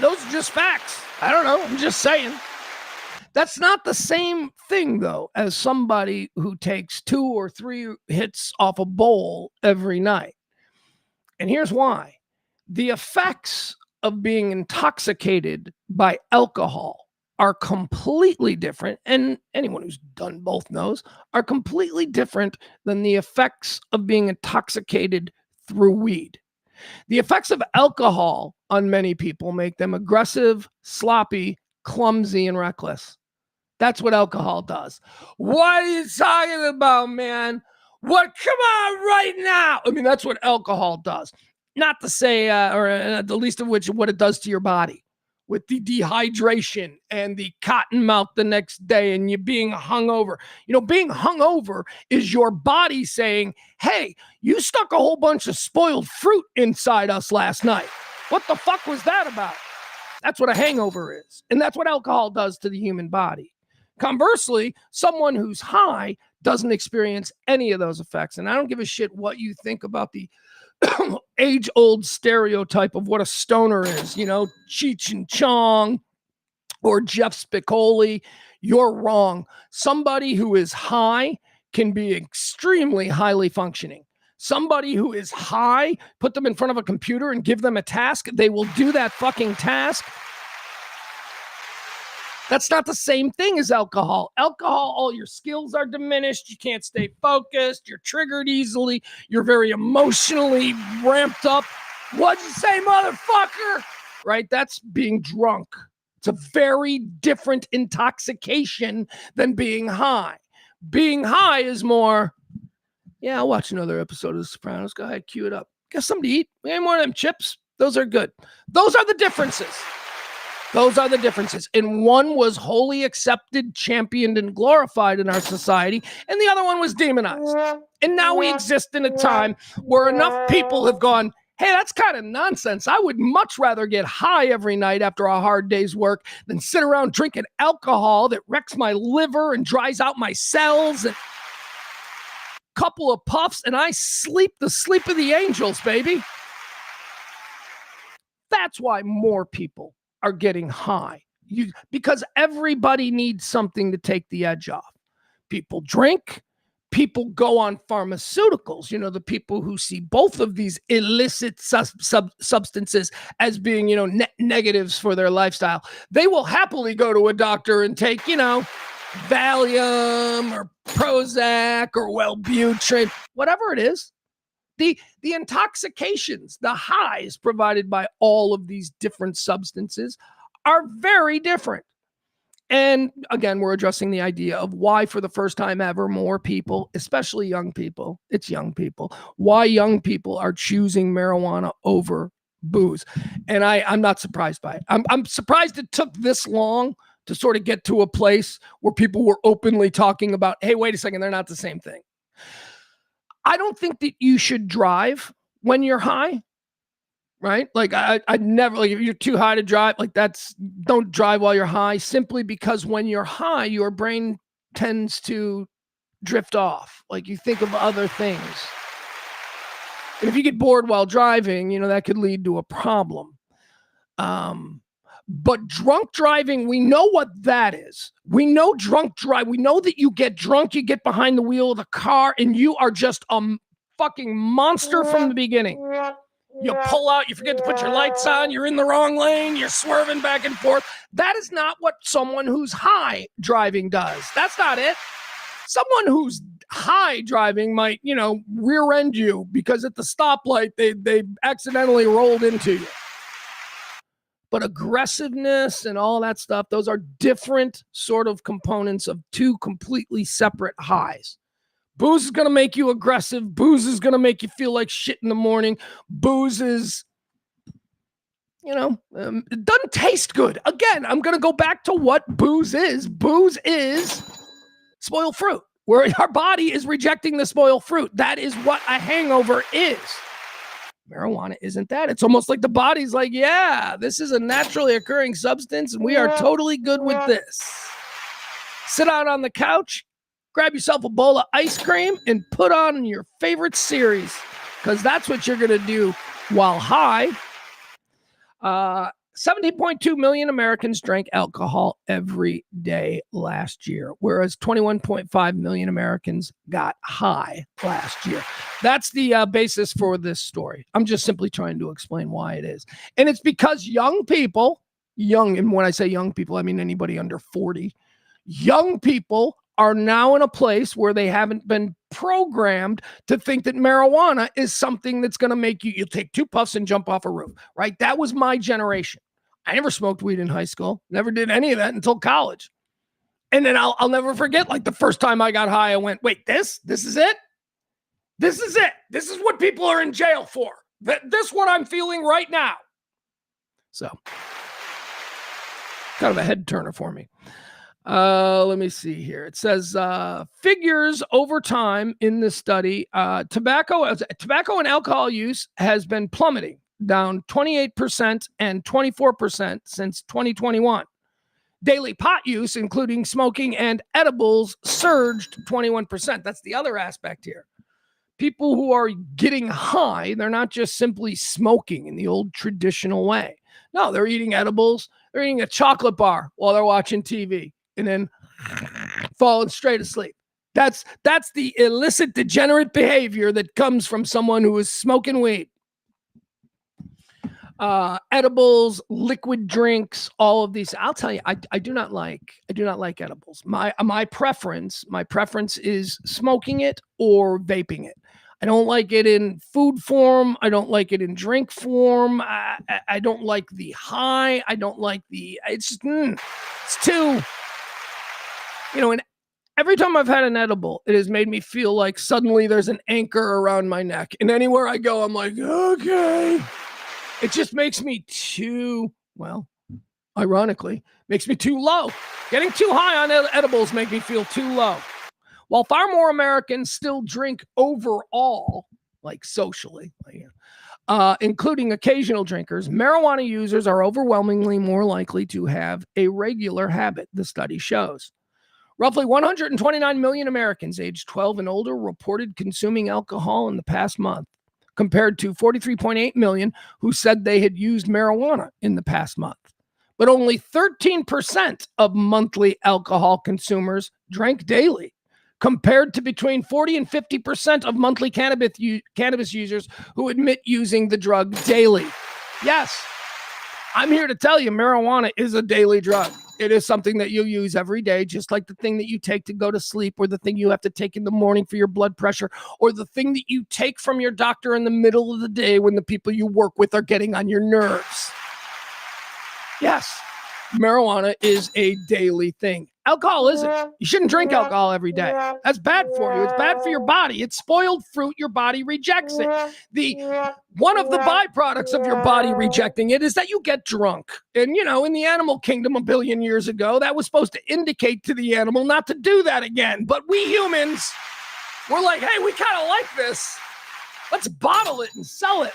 Those are just facts. I don't know. I'm just saying. That's not the same thing, though, as somebody who takes 2 or 3 hits off a bowl every night. And here's why. The effects of being intoxicated by alcohol are completely different, and anyone who's done both knows, are completely different than the effects of being intoxicated through weed. The effects of alcohol on many people make them aggressive, sloppy, clumsy, and reckless. That's what alcohol does. What are you talking about, man? What? Come on right now. I mean, that's what alcohol does. Not to say, or the least of which, what it does to your body with the dehydration and the cotton mouth the next day and you being hungover. You know, being hungover is your body saying, hey, you stuck a whole bunch of spoiled fruit inside us last night. What the fuck was that about? That's what a hangover is. And that's what alcohol does to the human body. Conversely, someone who's high doesn't experience any of those effects. And I don't give a shit what you think about the age-old stereotype of what a stoner is, you know, Cheech and Chong or Jeff Spicoli. You're wrong. Somebody who is high can be extremely highly functioning. Somebody who is high, put them in front of a computer and give them a task, they will do that fucking task. That's not the same thing as alcohol. Alcohol, all your skills are diminished. You can't stay focused. You're triggered easily. You're very emotionally ramped up. What'd you say, motherfucker? Right? That's being drunk. It's a very different intoxication than being high. Being high is more, yeah, I'll watch another episode of The Sopranos. Go ahead, cue it up. Get something to eat. We ain't more of them chips. Those are good. Those are the differences. Those are the differences. And one was wholly accepted, championed, and glorified in our society, and the other one was demonized. And now we exist in a time where enough people have gone, hey, that's kind of nonsense. I would much rather get high every night after a hard day's work than sit around drinking alcohol that wrecks my liver and dries out my cells. And a couple of puffs, and I sleep the sleep of the angels, baby. That's why more people are getting high, because everybody needs something to take the edge off. People drink, people go on pharmaceuticals. You know, the people who see both of these illicit substances as being, you know, negatives for their lifestyle, they will happily go to a doctor and take, you know, Valium or Prozac or Wellbutrin, whatever it is. The intoxications, the highs provided by all of these different substances are very different. And again, we're addressing the idea of why, for the first time ever, more people, especially young people, it's young people, why young people are choosing marijuana over booze. And I'm not surprised by it. I'm surprised it took this long to sort of get to a place where people were openly talking about, hey, wait a second, they're not the same thing. I don't think that you should drive when you're high, right? Like I'd never, like if you're too high to drive, like don't drive while you're high, simply because when you're high, your brain tends to drift off. Like you think of other things. And if you get bored while driving, you know, that could lead to a problem. But drunk driving, we know what that is. We know drunk drive. We know that you get drunk, you get behind the wheel of the car, and you are just a fucking monster from the beginning. You pull out, you forget to put your lights on, you're in the wrong lane, you're swerving back and forth. That is not what someone who's high driving does. That's not it. Someone who's high driving might, you know, rear end you because at the stoplight, they accidentally rolled into you. But aggressiveness and all that stuff, those are different sort of components of two completely separate highs. Booze is going to make you aggressive. Booze is going to make you feel like shit in the morning. Booze is, you know, it doesn't taste good. Again, I'm going to go back to what booze is. Booze is spoiled fruit, where our body is rejecting the spoiled fruit. That is what a hangover is. Marijuana isn't that. It's almost like the body's like, yeah, this is a naturally occurring substance, and we are totally good with this. Sit out on the couch, grab yourself a bowl of ice cream, and put on your favorite series, because that's what you're going to do while high. 17.2 million Americans drank alcohol every day last year, whereas 21.5 million Americans got high last year. That's the basis for this story. I'm just simply trying to explain why it is. And it's because young people, and when I say young people, I mean anybody under 40, young people are now in a place where they haven't been programmed to think that marijuana is something that's going to make you'll take 2 puffs and jump off a roof, right? That was my generation. I never smoked weed in high school, never did any of that until college. And then I'll never forget, like the first time I got high, I went, wait, this is it? This is it. This is what people are in jail for. This is what I'm feeling right now. So, kind of a head turner for me. Let me see here. It says figures over time in this study, tobacco and alcohol use has been plummeting, down 28% and 24% since 2021. Daily pot use, including smoking and edibles, surged 21%. That's the other aspect here. People who are getting high, they're not just simply smoking in the old traditional way. No, they're eating edibles. They're eating a chocolate bar while they're watching TV. And then falling straight asleep. That's the illicit, degenerate behavior that comes from someone who is smoking weed. Edibles, liquid drinks, all of these. I'll tell you, I do not like edibles. My preference is smoking it or vaping it. I don't like it in food form. I don't like it in drink form. I don't like the high. I don't like it's too. And every time I've had an edible, it has made me feel like suddenly there's an anchor around my neck. And anywhere I go, I'm like, okay. It just makes me ironically, makes me too low. Getting too high on edibles make me feel too low. While far more Americans still drink overall, like socially, including occasional drinkers, marijuana users are overwhelmingly more likely to have a regular habit, the study shows. Roughly 129 million Americans aged 12 and older reported consuming alcohol in the past month, compared to 43.8 million who said they had used marijuana in the past month. But only 13% of monthly alcohol consumers drank daily, compared to between 40 and 50% of monthly cannabis users who admit using the drug daily. Yes, I'm here to tell you marijuana is a daily drug. It is something that you use every day, just like the thing that you take to go to sleep, or the thing you have to take in the morning for your blood pressure, or the thing that you take from your doctor in the middle of the day when the people you work with are getting on your nerves. Yes, marijuana is a daily thing. Alcohol isn't. You shouldn't drink alcohol every day. That's bad for you. It's bad for your body. It's spoiled fruit. Your body rejects it. One of the byproducts of your body rejecting it is that you get drunk. And, in the animal kingdom a billion years ago, that was supposed to indicate to the animal not to do that again. But we humans, we're like, hey, we kind of like this. Let's bottle it and sell it.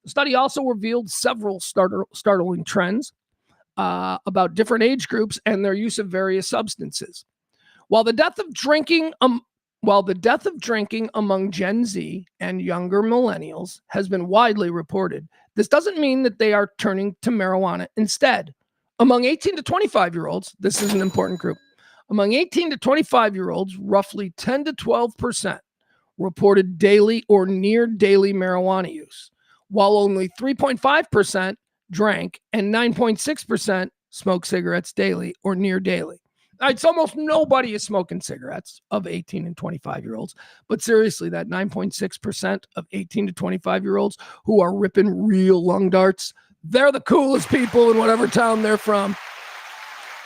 The study also revealed several startling trends about different age groups and their use of various substances. While the death of drinking among Gen Z and younger millennials has been widely reported, this doesn't mean that they are turning to marijuana instead. Among 18 to 25-year-olds, this is an important group. Among 18 to 25-year-olds, roughly 10 to 12% reported daily or near daily marijuana use, while only 3.5% drank and 9.6% smoked cigarettes daily or near daily. It's almost nobody is smoking cigarettes of 18 and 25-year-olds. But seriously, that 9.6% of 18 to 25-year-olds who are ripping real lung darts, they're the coolest people in whatever town they're from.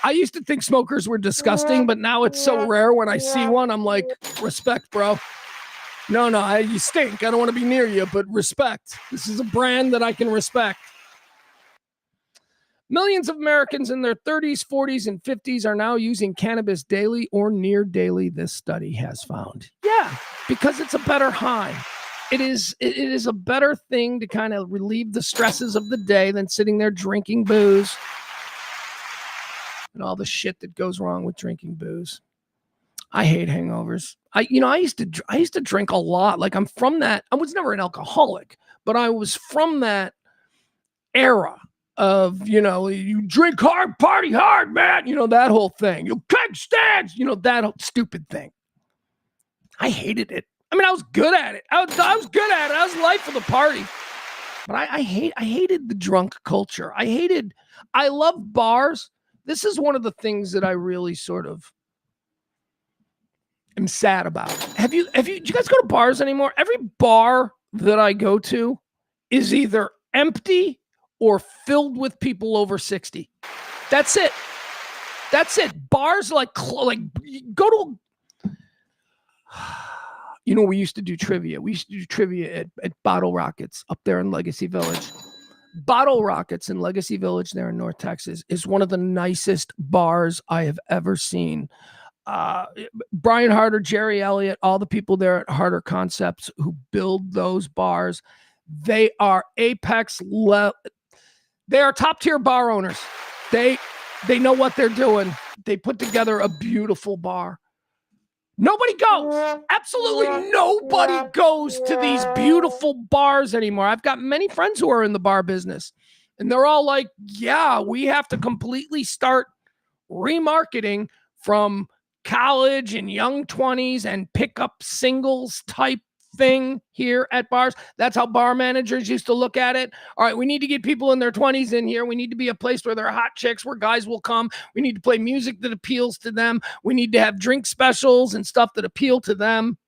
I used to think smokers were disgusting, but now it's so rare when I see one, I'm like, respect, bro. No, you stink. I don't want to be near you, but respect. This is a brand that I can respect. Millions of Americans in their 30s, 40s, and 50s are now using cannabis daily or near daily, this study has found. Yeah, because it's a better high. It is a better thing to kind of relieve the stresses of the day than sitting there drinking booze and all the shit that goes wrong with drinking booze. I hate hangovers. I used to drink a lot. Like, I'm from that. I was never an alcoholic, but I was from that era of, you drink hard, party hard, man. That whole thing. You keg stands, that whole stupid thing. I hated it. I mean, I was good at it. I was good at it. I was life of the party. But I hated the drunk culture. I love bars. This is one of the things that I really sort of am sad about. Do you guys go to bars anymore? Every bar that I go to is either empty or filled with people over 60. That's it. Bars like go to, we used to do trivia. We used to do trivia at Bottle Rockets up there in Legacy Village. Bottle Rockets in Legacy Village there in North Texas is one of the nicest bars I have ever seen. Brian Harder, Jerry Elliott, all the people there at Harder Concepts who build those bars, they are apex level. They are top tier bar owners. They know what they're doing. They put together a beautiful bar. Nobody goes. Absolutely nobody goes to these beautiful bars anymore. I've got many friends who are in the bar business, and they're all like, yeah, we have to completely start remarketing from college and young 20s and pick up singles type thing here at bars. That's how bar managers used to look at it. All right, we need to get people in their 20s in here. We need to be a place where there are hot chicks, where guys will come. We need to play music that appeals to them. We need to have drink specials and stuff that appeal to them.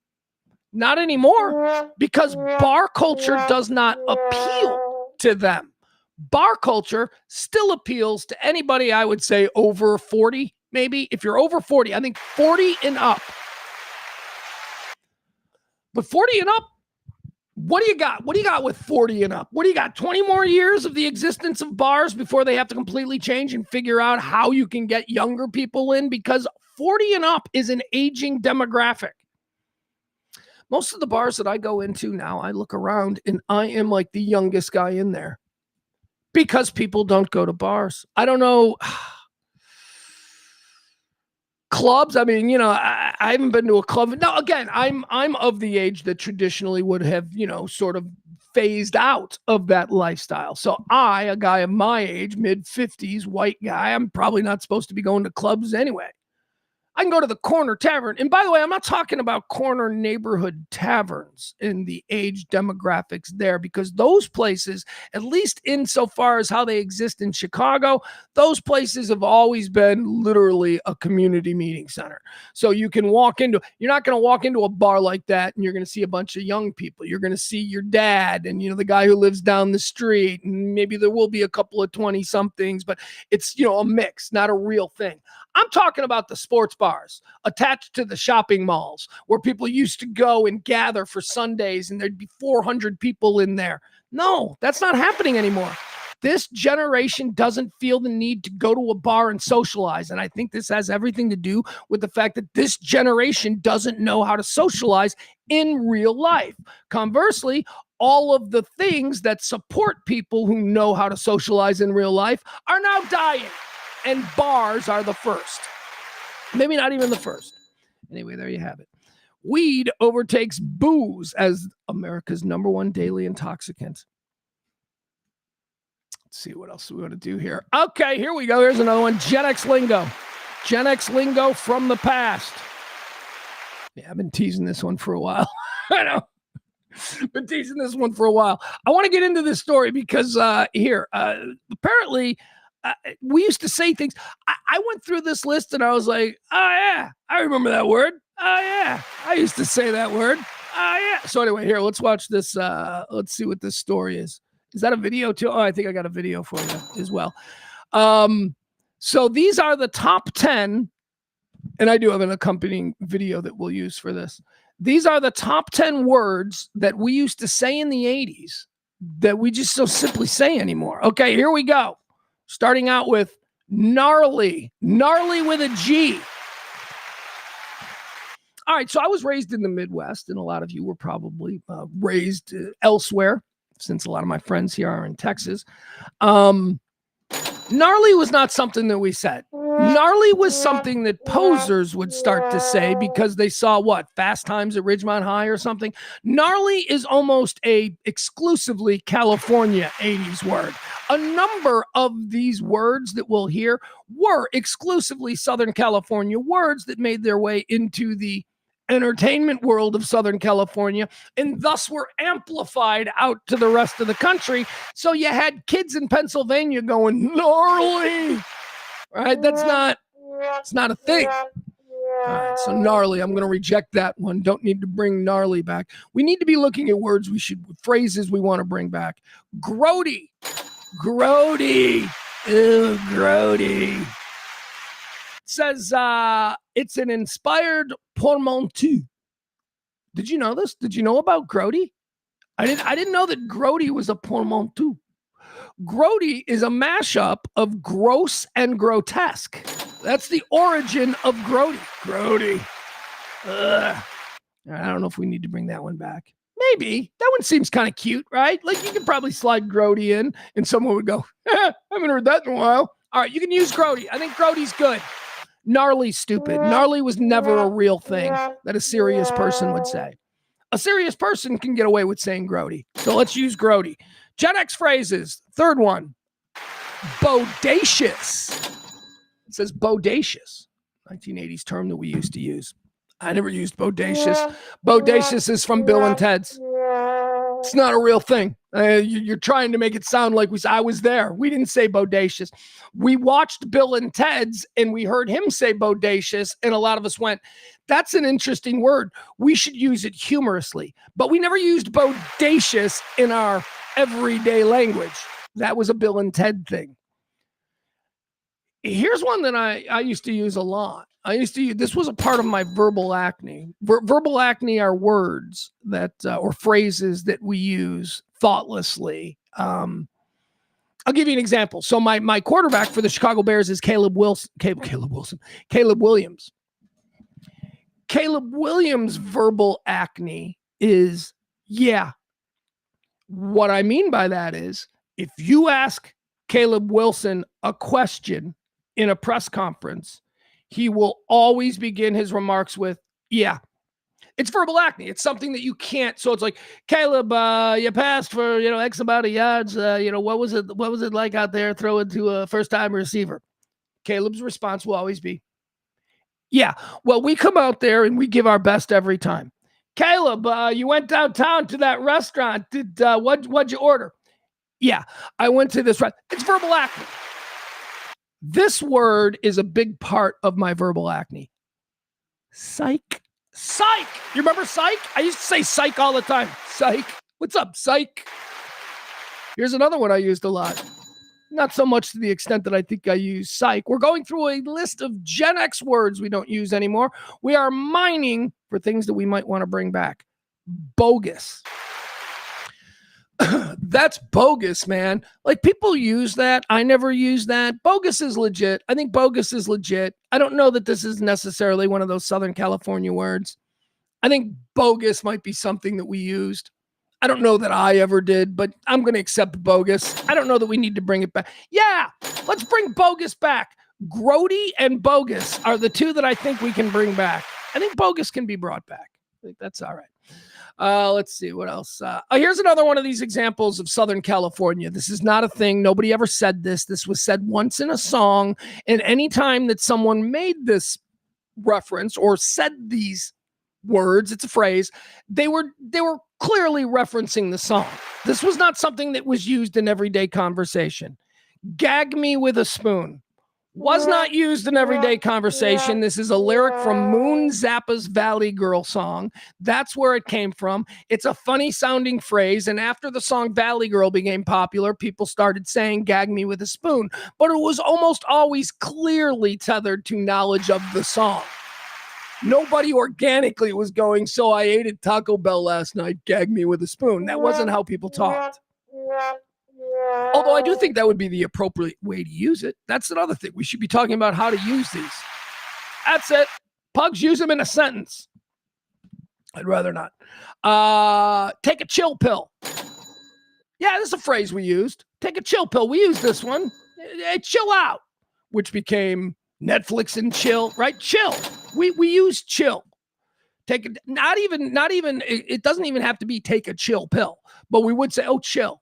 Not anymore, because bar culture does not appeal to them. Bar culture still appeals to anybody, I would say, over 40, maybe. If you're over 40, I think 40 and up. But 40 and up, what do you got? What do you got with 40 and up? What do you got? 20 more years of the existence of bars before they have to completely change and figure out how you can get younger people in? Because 40 and up is an aging demographic. Most of the bars that I go into now, I look around and I am like the youngest guy in there because people don't go to bars. I don't know. Clubs, I mean, I haven't been to a club. Now, again, I'm of the age that traditionally would have, sort of phased out of that lifestyle. So I, a guy of my age, mid-50s, white guy, I'm probably not supposed to be going to clubs anyway. I can go to the corner tavern. And by the way, I'm not talking about corner neighborhood taverns in the age demographics there, because those places, at least insofar as how they exist in Chicago, those places have always been literally a community meeting center. So you're not going to walk into a bar like that and you're going to see a bunch of young people. You're going to see your dad and, the guy who lives down the street, and maybe there will be a couple of 20 somethings, but it's, a mix, not a real thing. I'm talking about the sports bars attached to the shopping malls where people used to go and gather for Sundays and there'd be 400 people in there. No, that's not happening anymore. This generation doesn't feel the need to go to a bar and socialize. And I think this has everything to do with the fact that this generation doesn't know how to socialize in real life. Conversely, all of the things that support people who know how to socialize in real life are now dying. And bars are the first. Maybe not even the first. Anyway, there you have it. Weed overtakes booze as America's #1 daily intoxicant. Let's see what else we want to do here. Okay, here we go. Here's another one. Gen X lingo. Gen X lingo from the past. Yeah, I've been teasing this one for a while. I know. Been teasing this one for a while. I want to get into this story because apparently we used to say things. I went through this list and I was like, oh yeah, I remember that word. Oh yeah, I used to say that word. Oh yeah. So anyway, here, let's watch this. Let's see what this story is. Is that a video too? Oh, I think I got a video for you as well. So these are the top 10, and I do have an accompanying video that we'll use for this. These are the top 10 words that we used to say in the 80s that we just so simply say anymore. Okay, here we go. Starting out with gnarly with a G. All right, so I was raised in the Midwest, and a lot of you were probably raised elsewhere, since a lot of my friends here are in Texas. Gnarly was not something that we said. Gnarly was something that posers would start to say because they saw what? Fast Times at Ridgemont High or something. Gnarly is almost a exclusively California 80s word. A number of these words that we'll hear were exclusively Southern California words that made their way into the entertainment world of Southern California and thus were amplified out to the rest of the country. So you had kids in Pennsylvania going, gnarly, right? It's not a thing. All right, so gnarly, I'm going to reject that one. Don't need to bring gnarly back. We need to be looking at phrases we want to bring back. Grody. Ew, grody. It says it's an inspired portmanteau. Did you know this? Did you know about grody? I didn't know that grody was a portmanteau. Grody is a mashup of gross and grotesque. That's the origin of grody. Grody. Ugh. I don't know if we need to bring that one back. Maybe. That one seems kind of cute, right? Like you could probably slide grody in and someone would go, I haven't heard that in a while. All right, you can use grody. I think grody's good. Gnarly, stupid. Gnarly was never a real thing that a serious person would say. A serious person can get away with saying grody. So let's use grody. Gen X phrases. Third one. Bodacious. It says bodacious. 1980s term that we used to use. I never used bodacious. Bodacious is from Bill and Ted's. It's not a real thing. You're trying to make it sound like I was there. We didn't say bodacious. We watched Bill and Ted's and we heard him say bodacious, and a lot of us went, that's an interesting word. We should use it humorously. But we never used bodacious in our everyday language. That was a Bill and Ted thing. Here's one that I used to use a lot. This was a part of my verbal acne. Verbal acne are words that, or phrases that we use thoughtlessly. I'll give you an example. So my quarterback for the Chicago Bears is Caleb Williams. Caleb Williams' verbal acne is, yeah. What I mean by that is, if you ask Caleb Wilson a question in a press conference, he will always begin his remarks with, yeah. It's verbal acne. It's something that you can't. So it's like, Caleb, you passed for, X amount of yards. What was it like out there throwing to a first-time receiver? Caleb's response will always be, yeah. Well, we come out there and we give our best every time. Caleb, you went downtown to that restaurant. What'd you order? Yeah, I went to this restaurant. It's verbal acne. This word is a big part of my verbal acne. Psych. Psych. You remember psych? I used to say psych all the time. Psych. What's up, psych? Here's another one I used a lot. Not so much to the extent that I think I use psych. We're going through a list of Gen X words we don't use anymore. We are mining for things that we might want to bring back. Bogus. That's bogus, man. Like, people use that. I never use that. Bogus is legit. I think bogus is legit. I don't know that this is necessarily one of those Southern California words. I think bogus might be something that we used. I don't know that I ever did, but I'm going to accept bogus. I don't know that we need to bring it back. Yeah, let's bring bogus back. Grody and bogus are the two that I think we can bring back. I think bogus can be brought back. I think that's all right. Let's see what else. Here's another one of these examples of Southern California. This is not a thing. Nobody ever said this. This was said once in a song. And anytime that someone made this reference or said these words, it's a phrase, they were clearly referencing the song. This was not something that was used in everyday conversation. Gag me with a spoon was not used in everyday conversation. This is a lyric from Moon Zappa's Valley Girl song. That's where it came from. It's a funny sounding phrase. And after the song Valley Girl became popular, people started saying gag me with a spoon. But it was almost always clearly tethered to knowledge of the song. Nobody organically was going, so I ate at Taco Bell last night, gag me with a spoon. That wasn't how people talked. Although I do think that would be the appropriate way to use it. That's another thing. We should be talking about how to use these. That's it. Pugs, use them in a sentence. I'd rather not. Take a chill pill. Yeah, this is a phrase we used. Take a chill pill. We use this one. Chill out, which became Netflix and chill, right? Chill. We use chill. Take it, not even, it doesn't even have to be take a chill pill, but we would say, oh, chill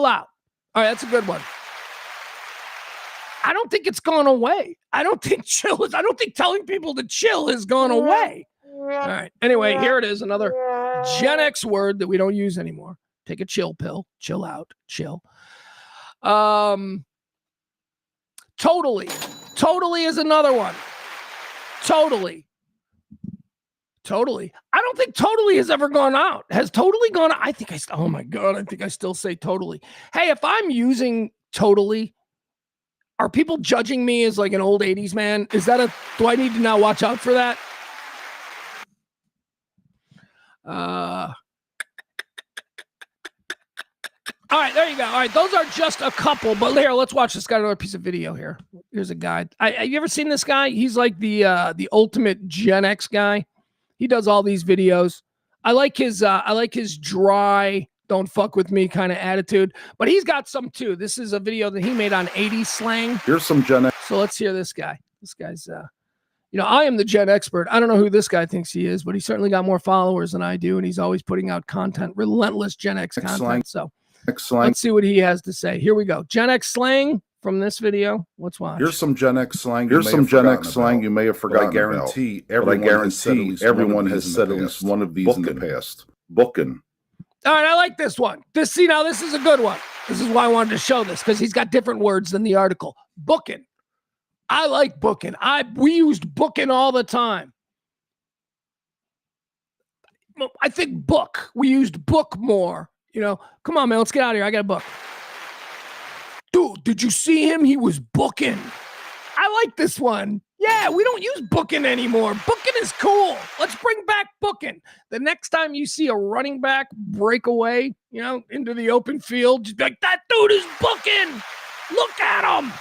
out. All right, that's a good one. I don't think it's gone away. I don't think telling people to chill has gone away. All right. Anyway, here it is. Another Gen X word that we don't use anymore. Take a chill pill, chill out, chill. Totally is another one. Totally. I don't think totally has ever gone out. Has totally gone out? Oh my God, I think I still say totally. Hey, if I'm using totally, are people judging me as like an old 80s man? Do I need to now watch out for that? All right, there you go. All right, those are just a couple, but here, let's watch this guy, another piece of video here. Here's a guy. Have you ever seen this guy? He's like the ultimate Gen X guy. He does all these videos. I like his dry, don't fuck with me kind of attitude, but he's got some too. This is a video that he made on 80s slang. Here's some Gen X. So let's hear this guy. This guy's, I am the Gen expert. I don't know who this guy thinks he is, but he certainly got more followers than I do, and he's always putting out content, relentless Gen X content. Slang. So let's see what he has to say. Here we go. Gen X slang from this video. Let's watch. Here's some Gen X slang. Here's some Gen X slang you may have forgotten. I guarantee everyone has said at least one of these in the past. Booking. All right, I like this one. This is a good one. This is why I wanted to show this, because he's got different words than the article. Booking. I like booking. We used booking all the time. I think book. We used book more. Come on, man, let's get out of here. I got a book. Dude, did you see him? He was booking. I like this one. Yeah, we don't use booking anymore. Booking is cool. Let's bring back booking. The next time you see a running back break away, into the open field, just be like, that dude is booking. Look at him.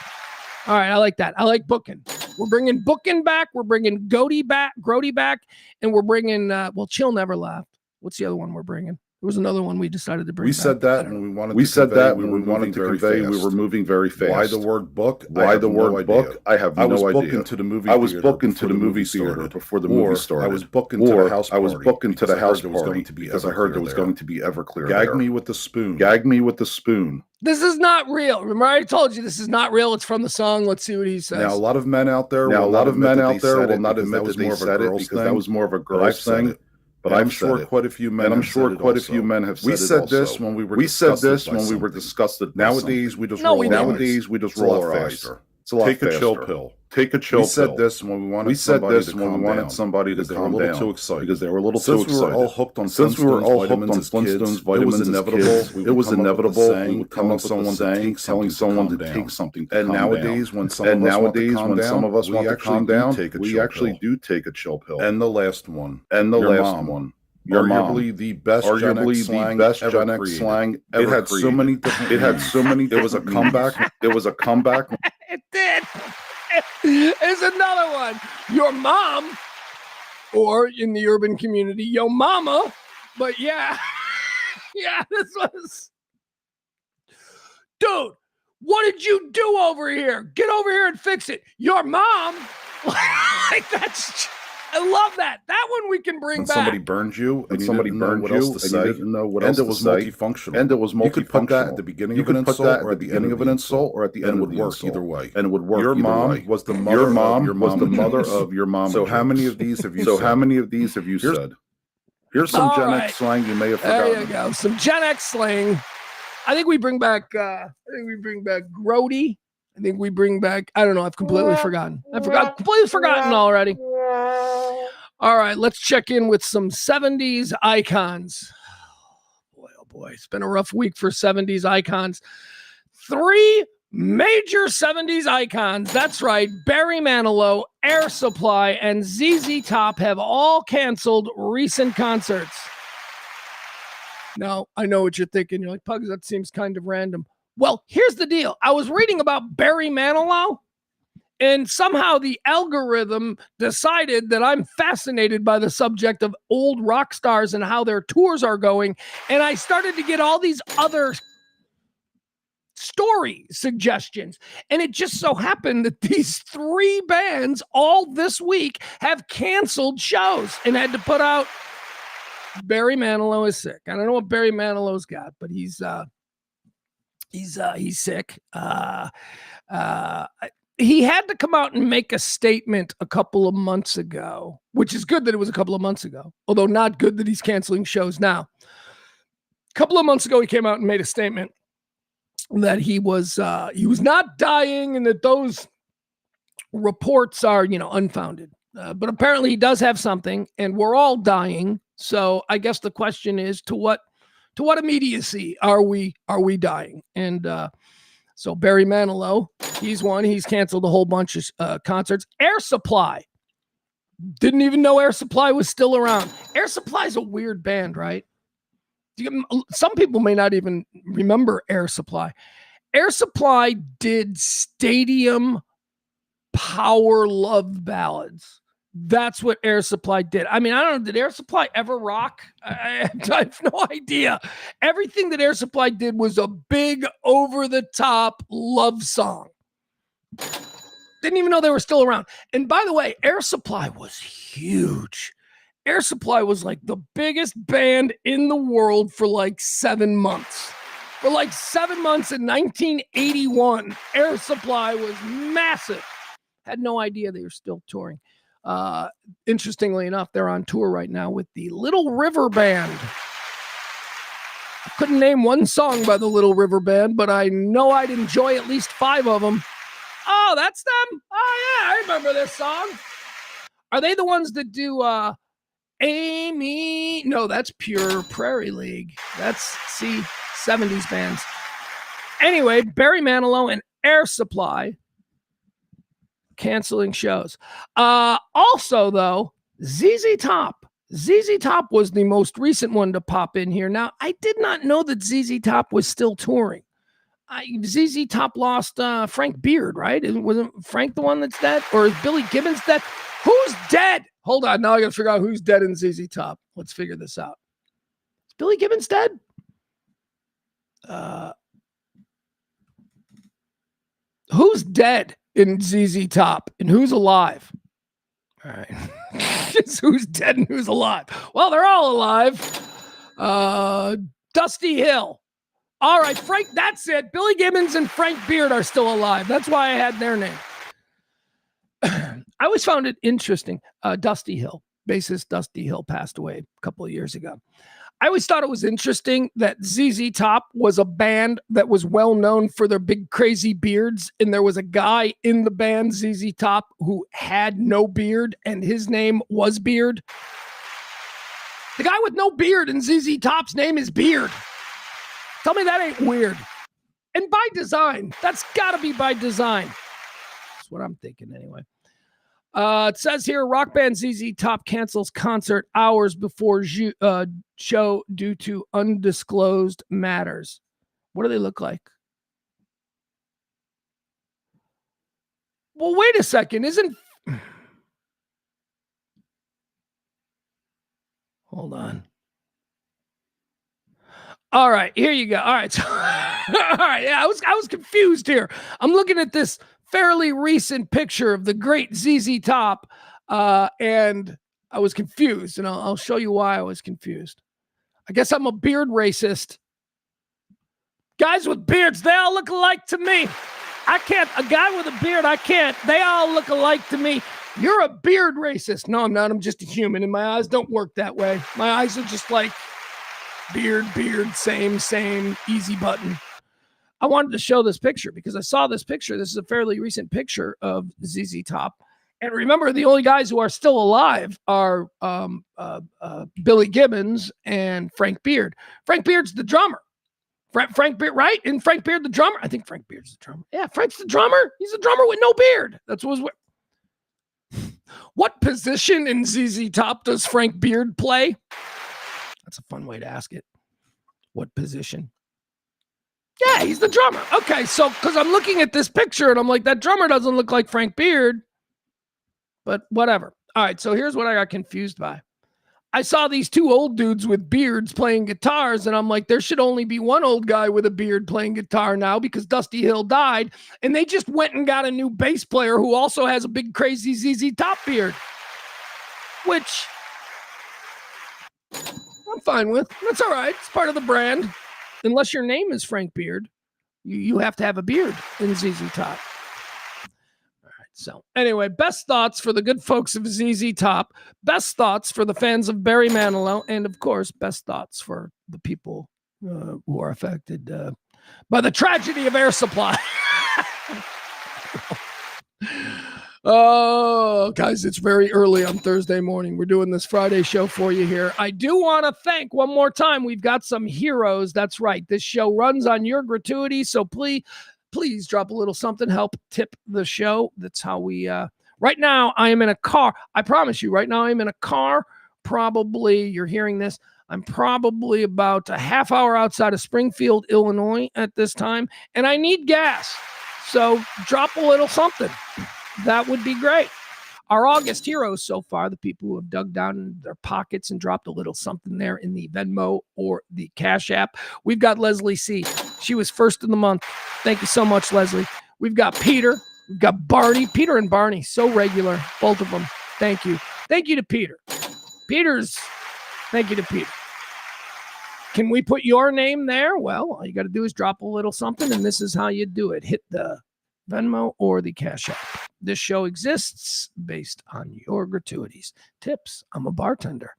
All right, I like that. I like booking. We're bringing booking back. We're bringing Grody back. And we're bringing, Chill never left. What's the other one we're bringing? There was another one we decided to bring. We said that when we wanted to convey we were moving very fast. Why the word book? I have no idea. I was booked into the movie theater before the movie started. I was booked into the house party. I was booked into the house party because I heard there was going to be Everclear. Gag me with the spoon. This is not real. Remember, I already told you this is not real. It's from the song. Let's see what he says. Now, a lot of men out there will not admit that they said it because that was more of a girl's thing. But I'm sure quite a few men have said it also. We said this when we were disgusted. Nowadays, we just roll our eyes. It's a lot faster. Take a chill pill. We said this when we wanted somebody to calm down. Because they were a little too excited. Since we were all hooked on Flintstones vitamins, it was inevitable. We would come up with someone telling someone to take something to calm down. And nowadays, when some of us want to calm down, we actually do take a chill pill. And the last one. Arguably the best Gen X slang ever. It had so many. There was a comeback. It did. There's another one. Your mom, or in the urban community, yo mama. But yeah, this was. Dude, what did you do over here? Get over here and fix it. Your mom. I love that. That one we can bring back. Somebody burned you, and somebody burned what else to say. And it was multifunctional. You could put that at the beginning of an insult, or at the end of an insult, or at the end of the insult. Either way. And it would work. Your mom was the mother of your mom. So how many of these have you said? Here's some Gen X slang you may have forgotten. There you go. Some Gen X slang. I think we bring back Grody. I think we bring back, I don't know, I've completely forgotten. Completely forgotten already. All right, let's check in with some 70s icons. Boy, oh boy, it's been a rough week for 70s icons. 3 major 70s icons, that's right, Barry Manilow, Air Supply, and ZZ Top have all canceled recent concerts. Now, I know what you're thinking. You're like, Pugs, that seems kind of random. Well, here's the deal. I was reading about Barry Manilow, and somehow the algorithm decided that I'm fascinated by the subject of old rock stars and how their tours are going. And I started to get all these other story suggestions. And it just so happened that these 3 bands all this week have canceled shows and had to put out Barry Manilow is sick. I don't know what Barry Manilow's got, but he's sick. He had to come out and make a statement a couple of months ago, which is good that it was a couple of months ago, although not good that he's canceling shows now. A couple of months ago, he came out and made a statement that he was not dying and that those reports are, unfounded. But apparently he does have something, and we're all dying. So I guess the question is, to what immediacy are we dying? And so Barry Manilow, he's one. He's canceled a whole bunch of concerts. Air Supply, didn't even know Air Supply was still around. Air Supply is a weird band, right? Some people may not even remember Air Supply. Air Supply did stadium power love ballads. That's what Air Supply did. I mean, I don't know. Did Air Supply ever rock? I have no idea. Everything that Air Supply did was a big, over-the-top love song. Didn't even know they were still around. And by the way, Air Supply was huge. Air Supply was like the biggest band in the world for like 7 months. For like 7 months in 1981, Air Supply was massive. Had no idea they were still touring. Interestingly enough, they're on tour right now with the Little River Band. I couldn't name one song by the Little River Band, but I know I'd enjoy at least 5 of them. Oh, that's them? Oh, yeah, I remember this song. Are they the ones that do Amy? No, that's Pure Prairie League. That's, 70s bands. Anyway, Barry Manilow and Air Supply canceling shows. Also, though, ZZ Top. ZZ Top was the most recent one to pop in here. Now, I did not know that ZZ Top was still touring. ZZ Top lost Frank Beard, right? Wasn't Frank the one that's dead? Or is Billy Gibbons dead? Who's dead? Hold on. Now I got to figure out who's dead in ZZ Top. Let's figure this out. Is Billy Gibbons dead? Who's dead in ZZ Top and who's alive? All right. Who's dead and who's alive? Well, they're all alive. Dusty Hill. All right, Frank, that's it. Billy Gibbons and Frank Beard are still alive. That's why I had their name. I always found it interesting. Dusty Hill, bassist Dusty Hill, passed away a couple of years ago. I always thought it was interesting that ZZ Top was a band that was well known for their big crazy beards. And there was a guy in the band ZZ Top who had no beard and his name was Beard. The guy with no beard in ZZ Top's name is Beard. Tell me that ain't weird. And by design. That's got to be by design. That's what I'm thinking anyway. It says here, rock band ZZ Top cancels concert hours before show due to undisclosed matters. What do they look like? Well, wait a second. Hold on. All right, here you go. All right. So, all right. Yeah, I was confused here. I'm looking at this fairly recent picture of the great ZZ Top, and I was confused, and I'll show you why I was confused. I guess I'm a beard racist. Guys with beards, they all look alike to me. I can't. A guy with a beard, I can't. They all look alike to me. You're a beard racist. No, I'm not. I'm just a human, and my eyes don't work that way. My eyes are just like beard, same, easy button. I wanted to show this picture because I saw this picture. This is a fairly recent picture of ZZ Top. And remember, the only guys who are still alive are Billy Gibbons and Frank Beard. Frank Beard's the drummer. Frank Beard, right? And Frank Beard the drummer? I think Frank Beard's the drummer. Yeah, Frank's the drummer. He's a drummer with no beard. That's what position in ZZ Top does Frank Beard play? That's a fun way to ask it. What position? Yeah, he's the drummer. Okay, so because I'm looking at this picture and I'm like, that drummer doesn't look like Frank Beard, but whatever. All right, so here's what I got confused by. I saw these two old dudes with beards playing guitars, and I'm like, there should only be one old guy with a beard playing guitar now because Dusty Hill died, and they just went and got a new bass player who also has a big, crazy ZZ Top beard, which I'm fine with. That's all right. It's part of the brand. Unless your name is Frank Beard, you have to have a beard in ZZ Top. So anyway, best thoughts for the good folks of ZZ Top, best thoughts for the fans of Barry Manilow, and of course, best thoughts for the people who are affected by the tragedy of Air Supply. Oh, guys, it's very early on Thursday morning. We're doing this Friday show for you here. I do want to thank one more time. We've got some heroes. That's right. This show runs on your gratuity, so please drop a little something, help tip the show. That's how we, right now, I am in a car. I promise you, right now, I'm in a car. Probably, you're hearing this, I'm probably about a half hour outside of Springfield, Illinois at this time, and I need gas. So drop a little something. That would be great. Our August heroes so far, the people who have dug down in their pockets and dropped a little something there in the Venmo or the Cash App. We've got Leslie C. She was first in the month. Thank you so much, Leslie. We've got Peter. We've got Barney. Peter and Barney, so regular, both of them. Thank you. Thank you to Peter. Thank you to Peter. Can we put your name there? Well, all you got to do is drop a little something, and this is how you do it. Hit the Venmo or the Cash App. This show exists based on your gratuities. Tips. I'm a bartender.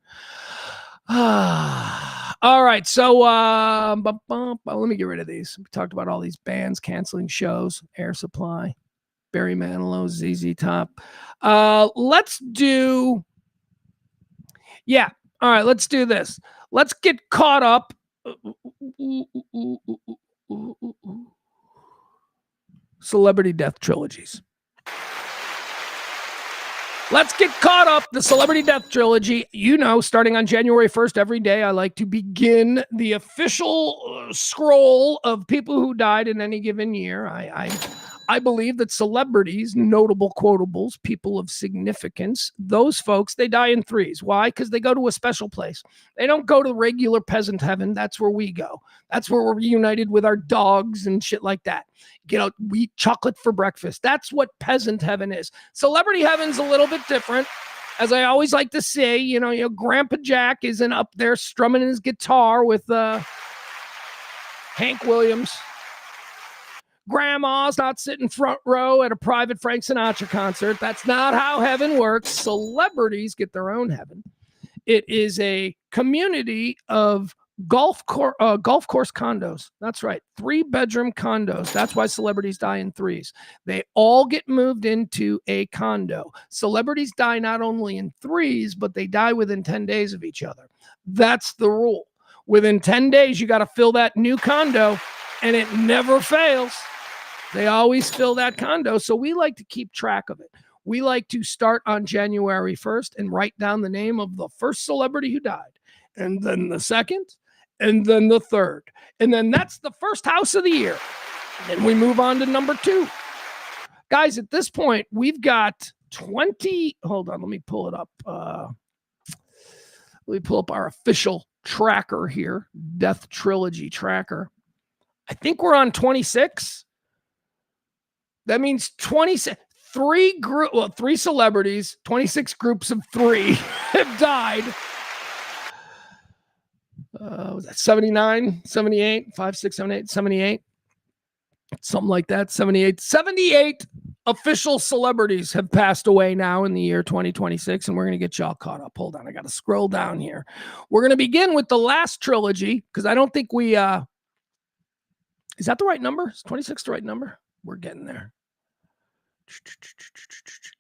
All right. So let me get rid of these. We talked about all these bands canceling shows. Air Supply, Barry Manilow, ZZ Top. Let's do this. Let's get caught up. Celebrity death trilogies. Let's get caught up. The Celebrity Death Trilogy, starting on January 1st, every day, I like to begin the official scroll of people who died in any given year. I believe that celebrities, notable quotables, people of significance, those folks, they die in threes. Why? Because they go to a special place. They don't go to regular peasant heaven. That's where we go. That's where we're reunited with our dogs and shit like that. We eat chocolate for breakfast. That's what peasant heaven is. Celebrity heaven's a little bit different. As I always like to say, Grandpa Jack isn't up there strumming his guitar with Hank Williams. Grandma's not sitting front row at a private Frank Sinatra concert. That's not how heaven works. Celebrities get their own heaven. It is a community of golf course condos. That's right. 3-bedroom condos. That's why celebrities die in threes. They all get moved into a condo. Celebrities die not only in threes, but they die within 10 days of each other. That's the rule. Within 10 days, you got to fill that new condo, and it never fails. They always fill that condo. So we like to keep track of it. We like to start on January 1st and write down the name of the first celebrity who died, and then the second, and then the third. And then that's the first house of the year. Then we move on to number 2. Guys, at this point, we've got 20. Hold on, let me pull it up. Let me pull up our official tracker here, Death Trilogy tracker. I think we're on 26. That means 26. 3 celebrities, 26 groups of 3 have died. Was that 79, 78, 5, 6, 7, 8, 78? Something like that. 78 official celebrities have passed away now in the year 2026, and we're going to get y'all caught up. Hold on, I got to scroll down here. We're going to begin with the last trilogy, because I don't think we... is that the right number? Is 26 the right number? We're getting there.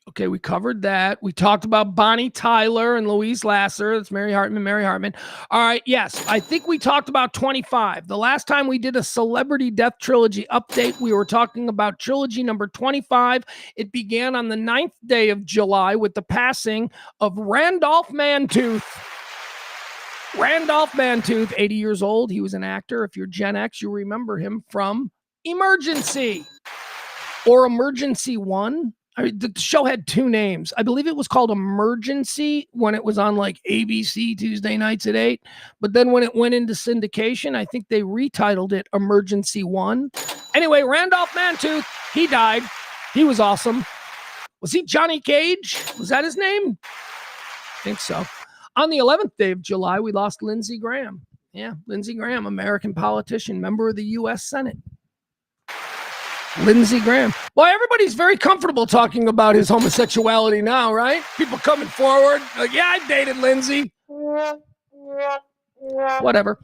Okay, we covered that. We talked about Bonnie Tyler and Louise Lasser. That's Mary Hartman. All right, yes, I think we talked about 25. The last time we did a Celebrity Death Trilogy update, we were talking about trilogy number 25. It began on the 9th day of July with the passing of Randolph Mantooth. Randolph Mantooth, 80 years old. He was an actor. If you're Gen X, you remember him from Emergency. Or Emergency 1. The show had two names. I believe it was called Emergency when it was on like ABC Tuesday nights at 8. But then when it went into syndication, I think they retitled it Emergency 1. Anyway, Randolph Mantooth, he died. He was awesome. Was he Johnny Cage? Was that his name? I think so. On the 11th day of July, we lost Lindsey Graham. Yeah, Lindsey Graham, American politician, member of the U.S. Senate. Lindsey Graham. Well, everybody's very comfortable talking about his homosexuality now, right? People coming forward. Like, yeah, I dated Lindsey. Whatever.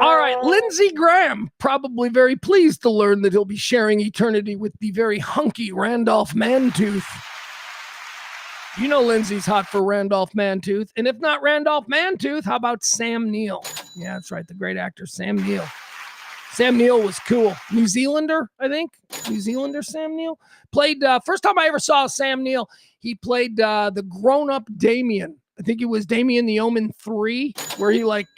All right, Lindsey Graham, probably very pleased to learn that he'll be sharing eternity with the very hunky Randolph Mantooth. You know Lindsey's hot for Randolph Mantooth. And if not Randolph Mantooth, how about Sam Neill? Yeah, that's right, the great actor Sam Neill. Sam Neill was cool. New Zealander, I think. New Zealander Sam Neill. Played, first time I ever saw Sam Neill, he played the grown-up Damien. I think it was Damien the Omen 3, where he, like,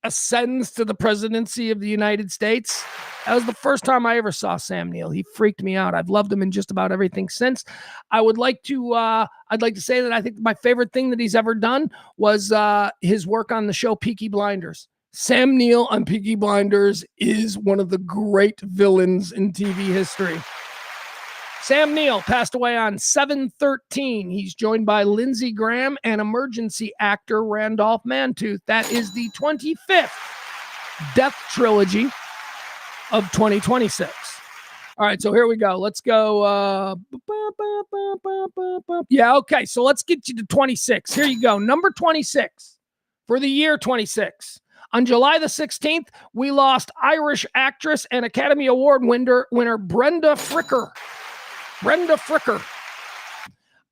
ascends to the presidency of the United States. That was the first time I ever saw Sam Neill. He freaked me out. I've loved him in just about everything since. I'd like to say that I think my favorite thing that he's ever done was his work on the show Peaky Blinders. Sam Neill on Peaky Blinders is one of the great villains in TV history. Sam Neill passed away on 7/13. He's joined by Lindsey Graham and emergency actor Randolph Mantooth. That is the 25th death trilogy of 2026. All right, so here we go. Let's go. Yeah, okay, so let's get you to 26. Here you go. Number 26 for the year 26. On July the 16th, we lost Irish actress and Academy Award winner Brenda Fricker. Brenda Fricker.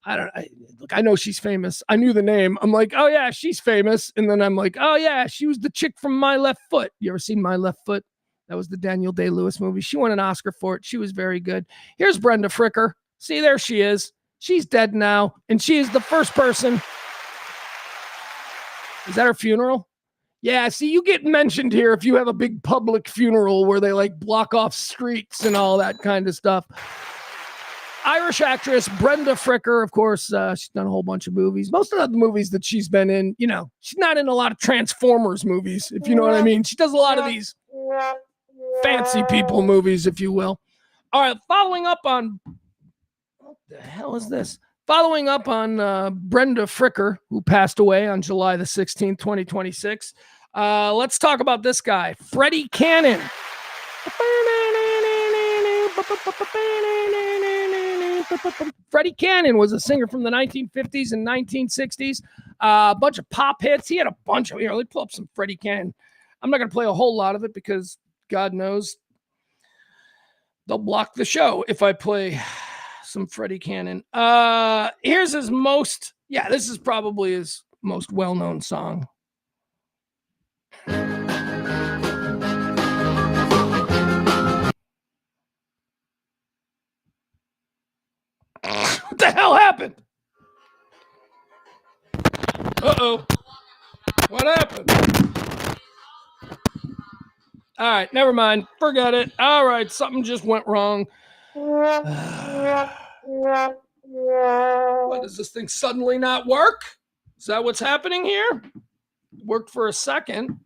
I know she's famous. I knew the name. I'm like, oh yeah, she's famous. And then I'm like, oh yeah, she was the chick from My Left Foot. You ever seen My Left Foot? That was the Daniel Day-Lewis movie. She won an Oscar for it. She was very good. Here's Brenda Fricker. See, there she is. She's dead now. And she is the first person. Is that her funeral? Yeah, see, you get mentioned here if you have a big public funeral where they like block off streets and all that kind of stuff. Irish actress Brenda Fricker, of course, she's done a whole bunch of movies. Most of the movies that she's been in, you know, she's not in a lot of Transformers movies, if you know what I mean. She does a lot of these fancy people movies, if you will. All right, following up on, what the hell is this? Following up on Brenda Fricker, who passed away on July the 16th, 2026. Let's talk about this guy, Freddie Cannon. Freddie Cannon was a singer from the 1950s and 1960s. A bunch of pop hits. He had a bunch of, here, let me pull up some Freddie Cannon. I'm not going to play a whole lot of it because God knows they'll block the show if I play some Freddie Cannon. Here's his most, this is probably his most well-known song. What the hell happened? Uh-oh. What happened? All right, never mind. Forget it. All right, something just went wrong. What, does this thing suddenly not work? Is that what's happening here? Worked for a second.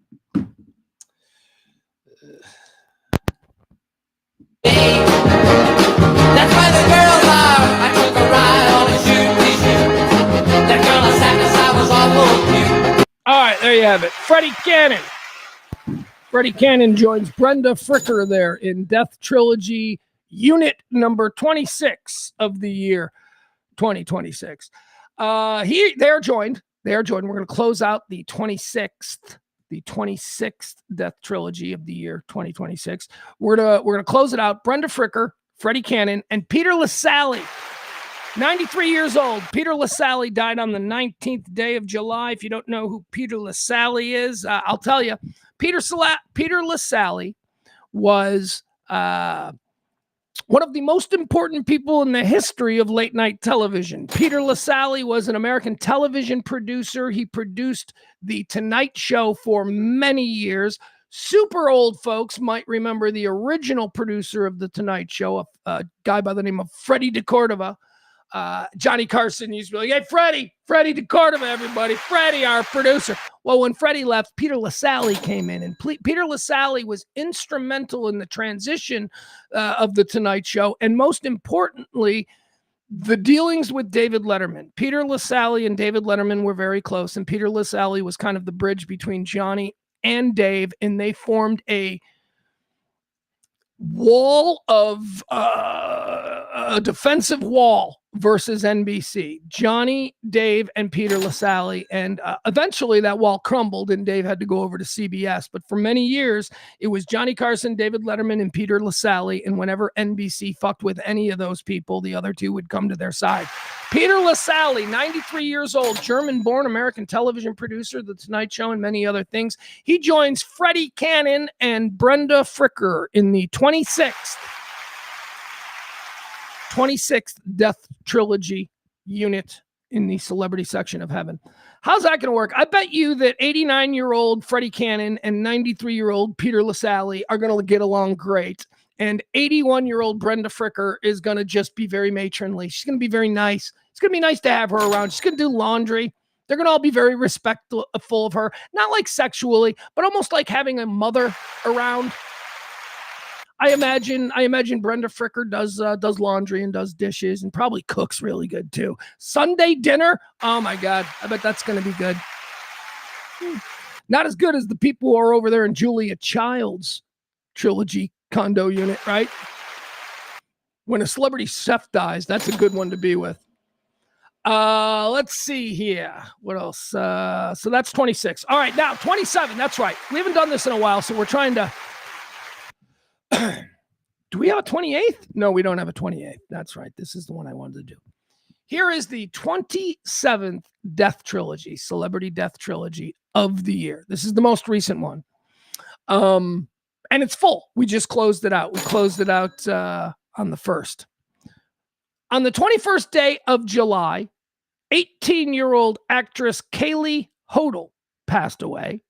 That's why the girls are. I took a ride on a shooty. That girl I sat beside was awful cute. All right, there you have it. Freddie Cannon. Freddie Cannon joins Brenda Fricker there in Death Trilogy Unit number 26 of the year 2026. They're joined. We're going to close out the 26th Death Trilogy of the year 2026. We're gonna close it out. Brenda Fricker, Freddie Cannon, and Peter LaSalle. 93 years old. Peter LaSalle died on the 19th day of July. If you don't know who Peter LaSalle is, I'll tell you. Peter LaSalle was one of the most important people in the history of late night television. Peter LaSalle was an American television producer. He produced The Tonight Show for many years. Super old folks might remember the original producer of The Tonight Show, a guy by the name of Freddie DeCordova. Johnny Carson used to be like, hey, Freddie DeCordova, everybody. Freddie, our producer. Well, when Freddie left, Peter LaSalle came in, and Peter LaSalle was instrumental in the transition of The Tonight Show, and most importantly, the dealings with David Letterman. Peter LaSalle and David Letterman were very close, and Peter LaSalle was kind of the bridge between Johnny and Dave, and they formed a wall of a defensive wall versus NBC. Johnny, Dave, and Peter LaSalle. And eventually that wall crumbled and Dave had to go over to CBS. But for many years, it was Johnny Carson, David Letterman, and Peter LaSalle. And whenever NBC fucked with any of those people, the other two would come to their side. Peter LaSalle, 93 years old, German-born American television producer, The Tonight Show, and many other things. He joins Freddie Cannon and Brenda Fricker in the 26th Death Trilogy unit in the celebrity section of heaven. How's that going to work? I bet you that 89-year-old Freddie Cannon and 93-year-old Peter LaSalle are going to get along great. And 81-year-old Brenda Fricker is going to just be very matronly. She's going to be very nice. It's going to be nice to have her around. She's going to do laundry. They're going to all be very respectful of her. Not like sexually, but almost like having a mother around. I imagine Brenda Fricker does laundry and does dishes and probably cooks really good too. Sunday dinner, oh my God, I bet that's going to be good. Not as good as the people who are over there in Julia Child's trilogy condo unit, right? When a celebrity chef dies, that's a good one to be with. Let's see here. What else? So that's 26. All right, now 27. That's right. We haven't done this in a while, so we're trying to. Do we have a 28th? No, we don't have a 28th. That's right. This is the one I wanted to do. Here is the 27th Death Trilogy, Celebrity Death Trilogy of the year. This is the most recent one. And it's full. We just closed it out. We closed it out on the 1st. On the 21st day of July, 18-year-old actress Kaylee Hodel passed away.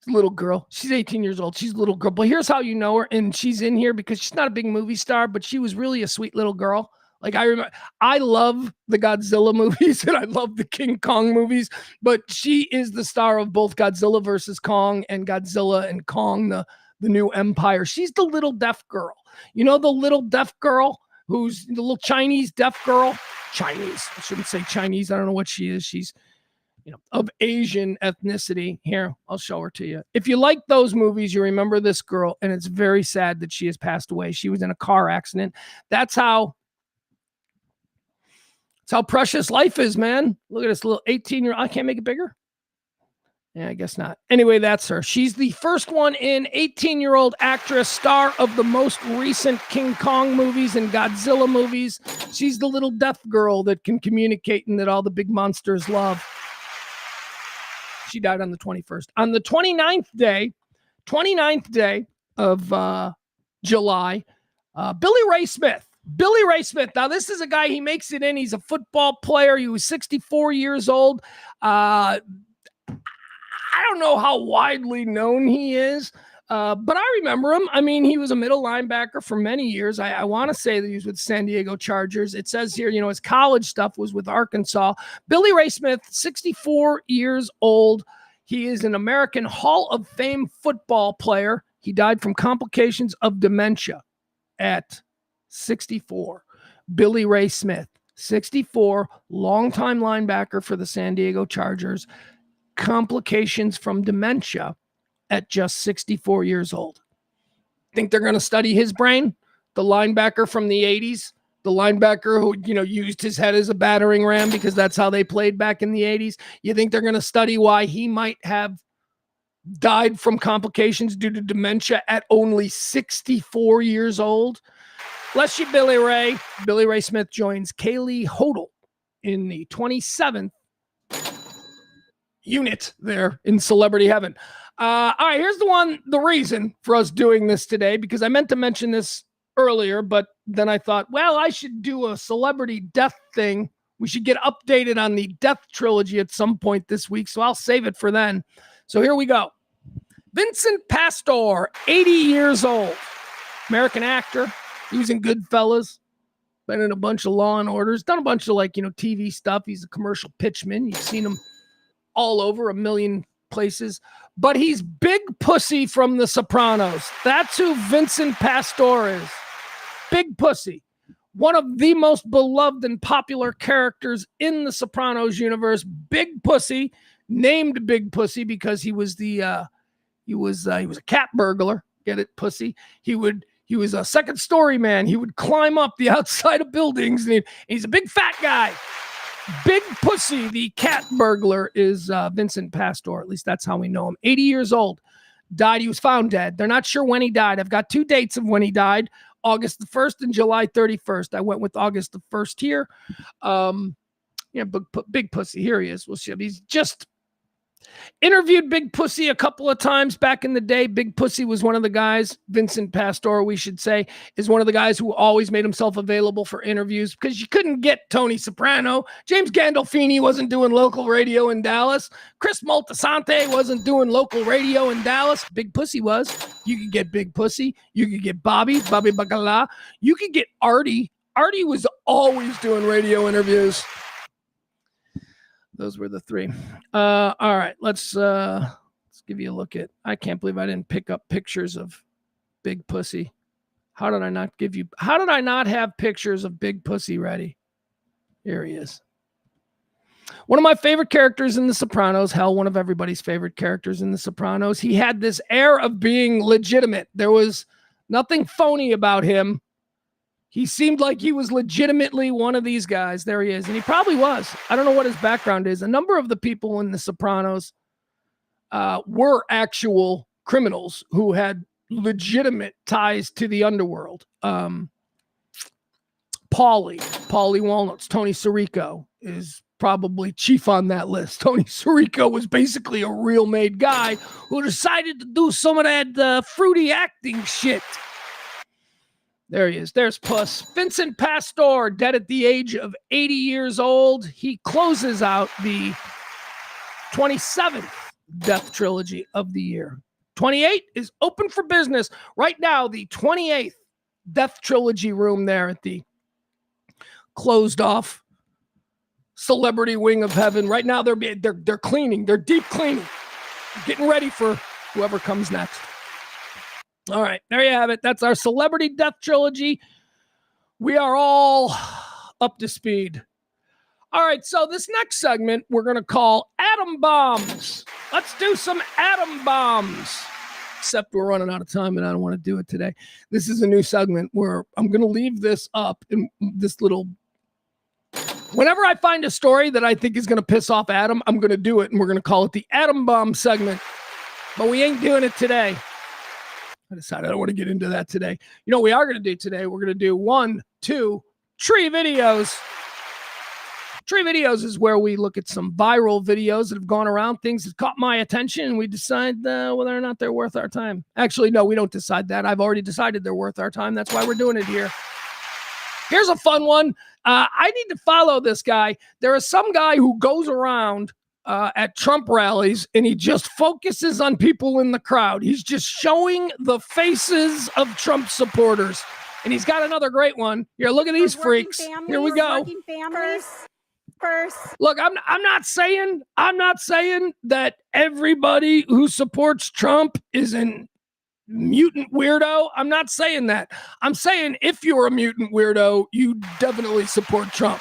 Little girl. She's 18 years old. She's a little girl. But here's how you know her. And she's in here because she's not a big movie star, but she was really a sweet little girl. Like I love the Godzilla movies and I love the King Kong movies, but she is the star of both Godzilla versus Kong and Godzilla and Kong, the New Empire. She's the little deaf girl. You know, the little deaf girl who's the little Chinese deaf girl. Chinese. I shouldn't say Chinese. I don't know what she is. She's, of Asian ethnicity. Here, I'll show her to you. If you like those movies, you remember this girl, and it's very sad that she has passed away. She was in a car accident. That's how precious life is, man. Look at this little 18-year-old. I can't make it bigger. Yeah, I guess not. Anyway, that's her. She's the first one in, 18-year-old actress, star of the most recent King Kong movies and Godzilla movies. She's the little deaf girl that can communicate and that all the big monsters love. She died on the 21st. On the 29th day of July, Billy Ray Smith. Billy Ray Smith. Now, this is a guy, he makes it in. He's a football player. He was 64 years old. I don't know how widely known he is, but I remember him. I mean, he was a middle linebacker for many years. I want to say that he was with San Diego Chargers. It says here, his college stuff was with Arkansas. Billy Ray Smith, 64 years old. He is an American Hall of Fame football player. He died from complications of dementia at 64. Billy Ray Smith, 64, longtime linebacker for the San Diego Chargers. Complications from dementia at just 64 years old. Think they're going to study his brain? The linebacker from the 80s, the linebacker who, used his head as a battering ram because that's how they played back in the 80s. You think they're going to study why he might have died from complications due to dementia at only 64 years old? Bless you, Billy Ray. Billy Ray Smith joins Kaylee Hodel in the 27th unit there in celebrity heaven. All right, here's the reason for us doing this today, because I meant to mention this earlier, but then I thought, well, I should do a celebrity death thing. We should get updated on the Death Trilogy at some point this week, so I'll save it for then. So here we go. Vincent Pastore, 80 years old, American actor. He was in Goodfellas, been in a bunch of Law and Orders, done a bunch of TV stuff. He's a commercial pitchman. You've seen him all over a million places. But he's Big Pussy from The Sopranos. That's who Vincent Pastore is. Big Pussy. One of the most beloved and popular characters in the Sopranos universe. Big Pussy, named Big Pussy because he was a cat burglar. Get it, pussy? He was a second story man. He would climb up the outside of buildings, and he's a big fat guy. Big Pussy, the cat burglar, is Vincent Pastore. At least that's how we know him. 80 years old. Died. He was found dead. They're not sure when he died. I've got 2 dates of when he died. August the 1st and July 31st. I went with August the 1st here. Big Pussy. Here he is. We'll see. He's just interviewed Big Pussy a couple of times back in the day. Big Pussy was one of the guys, Vincent Pastore, we should say, is one of the guys who always made himself available for interviews because you couldn't get Tony Soprano. James Gandolfini wasn't doing local radio in Dallas. Chris Moltisanti wasn't doing local radio in Dallas. Big Pussy was. You could get Big Pussy. You could get Bobby Bacala. You could get Artie. Artie was always doing radio interviews. Those were the 3. All right, let's give you a look at. I can't believe I didn't pick up pictures of Big Pussy. How did I not have pictures of Big Pussy ready? Here he is. One of my favorite characters in The Sopranos. Hell, one of everybody's favorite characters in The Sopranos. He had this air of being legitimate. There was nothing phony about him. He seemed like he was legitimately one of these guys. There he is. And he probably was. I don't know what his background is. A number of the people in The Sopranos were actual criminals who had legitimate ties to the underworld. Paulie Walnuts, Tony Sirico is probably chief on that list. Tony Sirico was basically a real made guy who decided to do some of that fruity acting shit. There he is. There's Puss. Vincent Pastore, dead at the age of 80 years old. He closes out the 27th death trilogy of the year. 28 is open for business. Right now, the 28th death trilogy room there at the closed off celebrity wing of heaven. Right now, they're cleaning. They're deep cleaning. Getting ready for whoever comes next. All right, there you have it. That's our celebrity death trilogy. We are all up to speed. All right, so this next segment we're going to call Atom Bombs. Let's do some atom bombs. Except we're running out of time and I don't want to do it today. This is a new segment where I'm going to leave this up in this little... Whenever I find a story that I think is going to piss off Adam, I'm going to do it, and we're going to call it the Atom Bomb segment. But we ain't doing it today. I decided I don't want to get into that today. You know what we are going to do today? We're going to do 1, 2 tree videos. Tree videos is where we look at some viral videos that have gone around, things that caught my attention, and we decide whether or not they're worth our time. Actually, no, we don't decide that. I've already decided they're worth our time. That's why we're doing it here. Here's a fun one. I need to follow this guy. There is some guy who goes around at Trump rallies, and he just focuses on people in the crowd. He's just showing the faces of Trump supporters. And he's got another great one. Here, look at these freaks. Here we go. First. Look, I'm not saying that everybody who supports Trump is an mutant weirdo. I'm not saying that. I'm saying if you're a mutant weirdo, you definitely support Trump.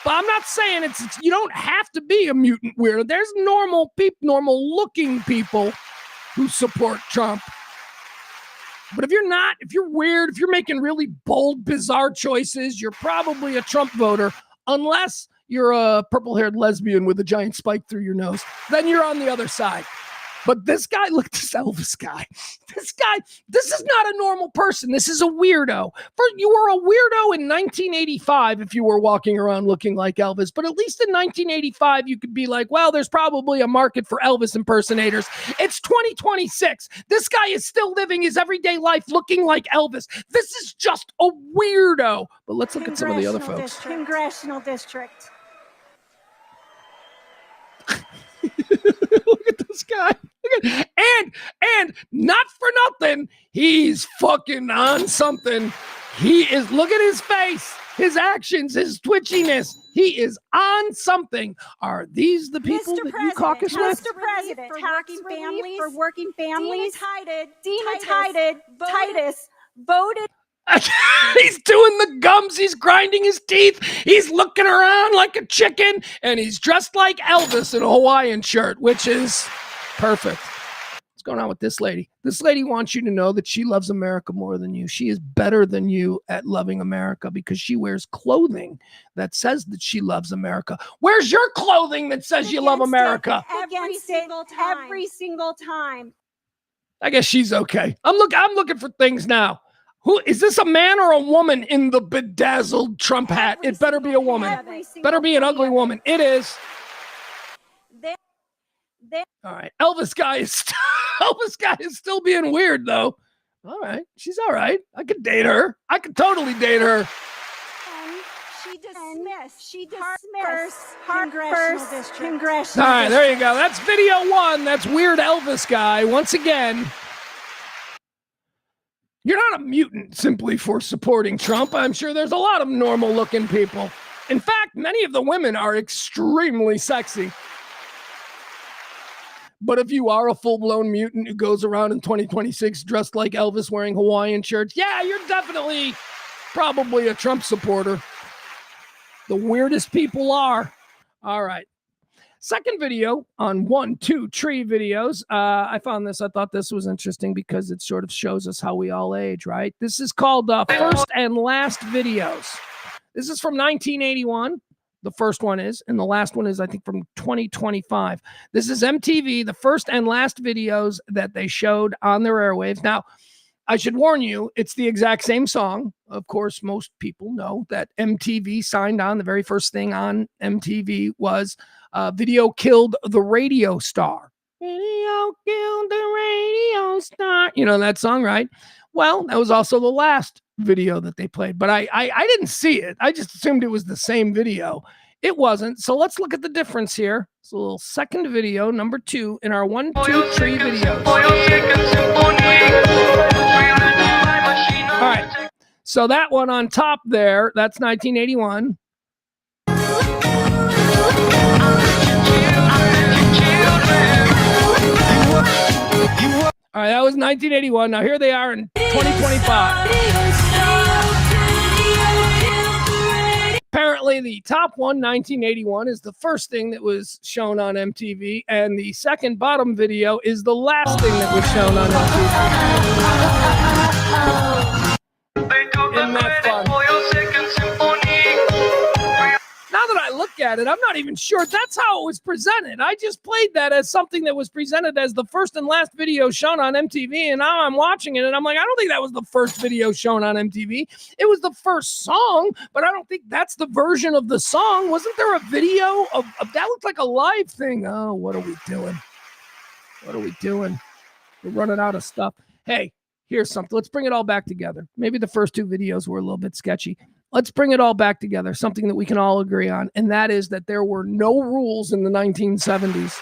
But I'm not saying it's you don't have to be a mutant weirdo. There's normal looking people who support Trump. But if you're not, if you're weird, if you're making really bold, bizarre choices, you're probably a Trump voter, unless you're a purple-haired lesbian with a giant spike through your nose. Then you're on the other side. But this guy, look at this Elvis guy. This is not a normal person. This is a weirdo. You were a weirdo in 1985 if you were walking around looking like Elvis. But at least in 1985, you could be like, well, there's probably a market for Elvis impersonators. It's 2026. This guy is still living his everyday life looking like Elvis. This is just a weirdo. But let's look at some of the other folks. Congressional district. Look at this guy. And not for nothing, he's fucking on something. He is, look at his face. his actions, his twitchiness. He is on something. Are these the people that you caucus with? Mr. President, for working families, Dina Titus voted. He's doing the gums. He's grinding his teeth. He's looking around like a chicken, and he's dressed like Elvis in a Hawaiian shirt, which is perfect. What's going on with this lady? This lady wants you to know that she loves America more than you. She is better than you at loving America because she wears clothing that says that she loves America. Where's your clothing that says you love America? Every single time. I guess she's okay. I'm looking for things now. Who is this, a man or a woman in the bedazzled Trump hat? It better be a woman. Better be an ugly woman. It is. All right. Elvis guy is still being weird though. All right. She's all right. I could date her. I could totally date her. She dismissed congressional district. All right, there you go. That's video one. That's weird Elvis guy. Once again, you're not a mutant simply for supporting Trump. I'm sure there's a lot of normal looking people. In fact, many of the women are extremely sexy. But if you are a full-blown mutant who goes around in 2026 dressed like Elvis wearing Hawaiian shirts, yeah, you're definitely probably a Trump supporter. The weirdest people are. All right. Second video on 1, 2 tree videos. I found this. I thought this was interesting because it sort of shows us how we all age, right? This is called First and Last Videos. This is from 1981. The first one is, and the last one is, I think, from 2025. This is MTV, the first and last videos that they showed on their airwaves. Now, I should warn you, it's the exact same song. Of course, most people know that MTV signed on. The very first thing on MTV was Video Killed the Radio Star. Video killed the radio star. You know that song, right? Well, that was also the last video that they played, but I didn't see it. I just assumed it was the same video. It wasn't. So let's look at the difference here. It's a little second video, number 2 in our 1, 2 tree videos. All right. So that one on top there, that's 1981. All right, that was 1981. Now here they are in 2025. Apparently, the top one, 1981, is the first thing that was shown on MTV, and the second bottom video is the last thing that was shown on MTV. Isn't that fun? Now that I look at it, I'm not even sure that's how it was presented. I just played that as something that was presented as the first and last video shown on MTV, and now I'm watching it, and I'm like, I don't think that was the first video shown on MTV. It was the first song, but I don't think that's the version of the song. Wasn't there a video of that? Looked like a live thing. Oh, what are we doing? What are we doing? We're running out of stuff. Hey, here's something. Let's bring it all back together. Maybe the first 2 videos were a little bit sketchy. Let's bring it all back together, something that we can all agree on, and that is that there were no rules in the 1970s.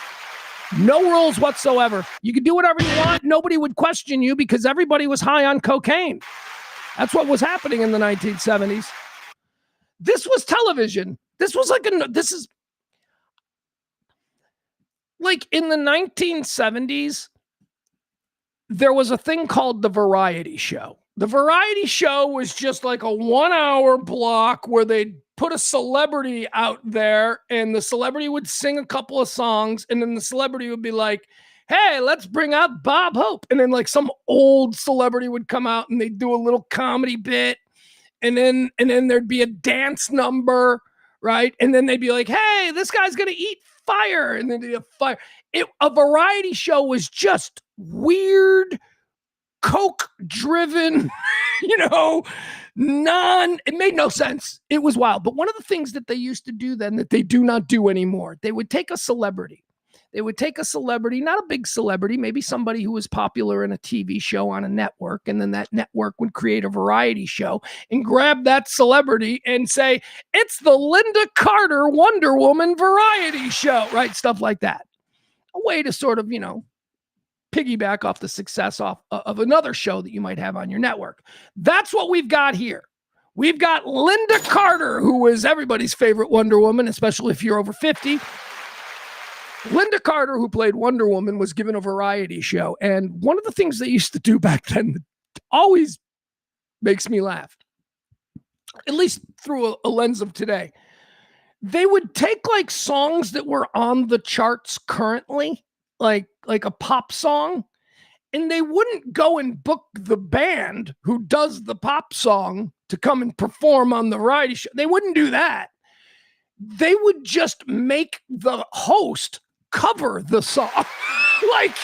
No rules whatsoever. You could do whatever you want. Nobody would question you because everybody was high on cocaine. That's what was happening in the 1970s. This was television. This is like in the 1970s, there was a thing called the variety show. The variety show was just like a 1-hour block where they'd put a celebrity out there and the celebrity would sing a couple of songs and then the celebrity would be like, hey, let's bring out Bob Hope. And then like some old celebrity would come out and they'd do a little comedy bit and then there'd be a dance number, right? And then they'd be like, hey, this guy's going to eat fire. And then they'd have fire. A variety show was just weird, Coke-driven, it made no sense. It was wild. But one of the things that they used to do then that they do not do anymore, they would take a celebrity. They would take a celebrity, not a big celebrity, maybe somebody who was popular in a TV show on a network, and then that network would create a variety show and grab that celebrity and say, it's the Linda Carter Wonder Woman variety show, right? Stuff like that. A way to sort of, piggyback off the success of another show that you might have on your network. That's what we've got here. We've got Linda Carter, who was everybody's favorite Wonder Woman, especially if you're over 50. Linda Carter, who played Wonder Woman, was given a variety show. And one of the things they used to do back then that always makes me laugh, at least through a lens of today, they would take like songs that were on the charts currently, like a pop song, and they wouldn't go and book the band who does the pop song to come and perform on the variety show. They wouldn't do that. They would just make the host cover the song. Like,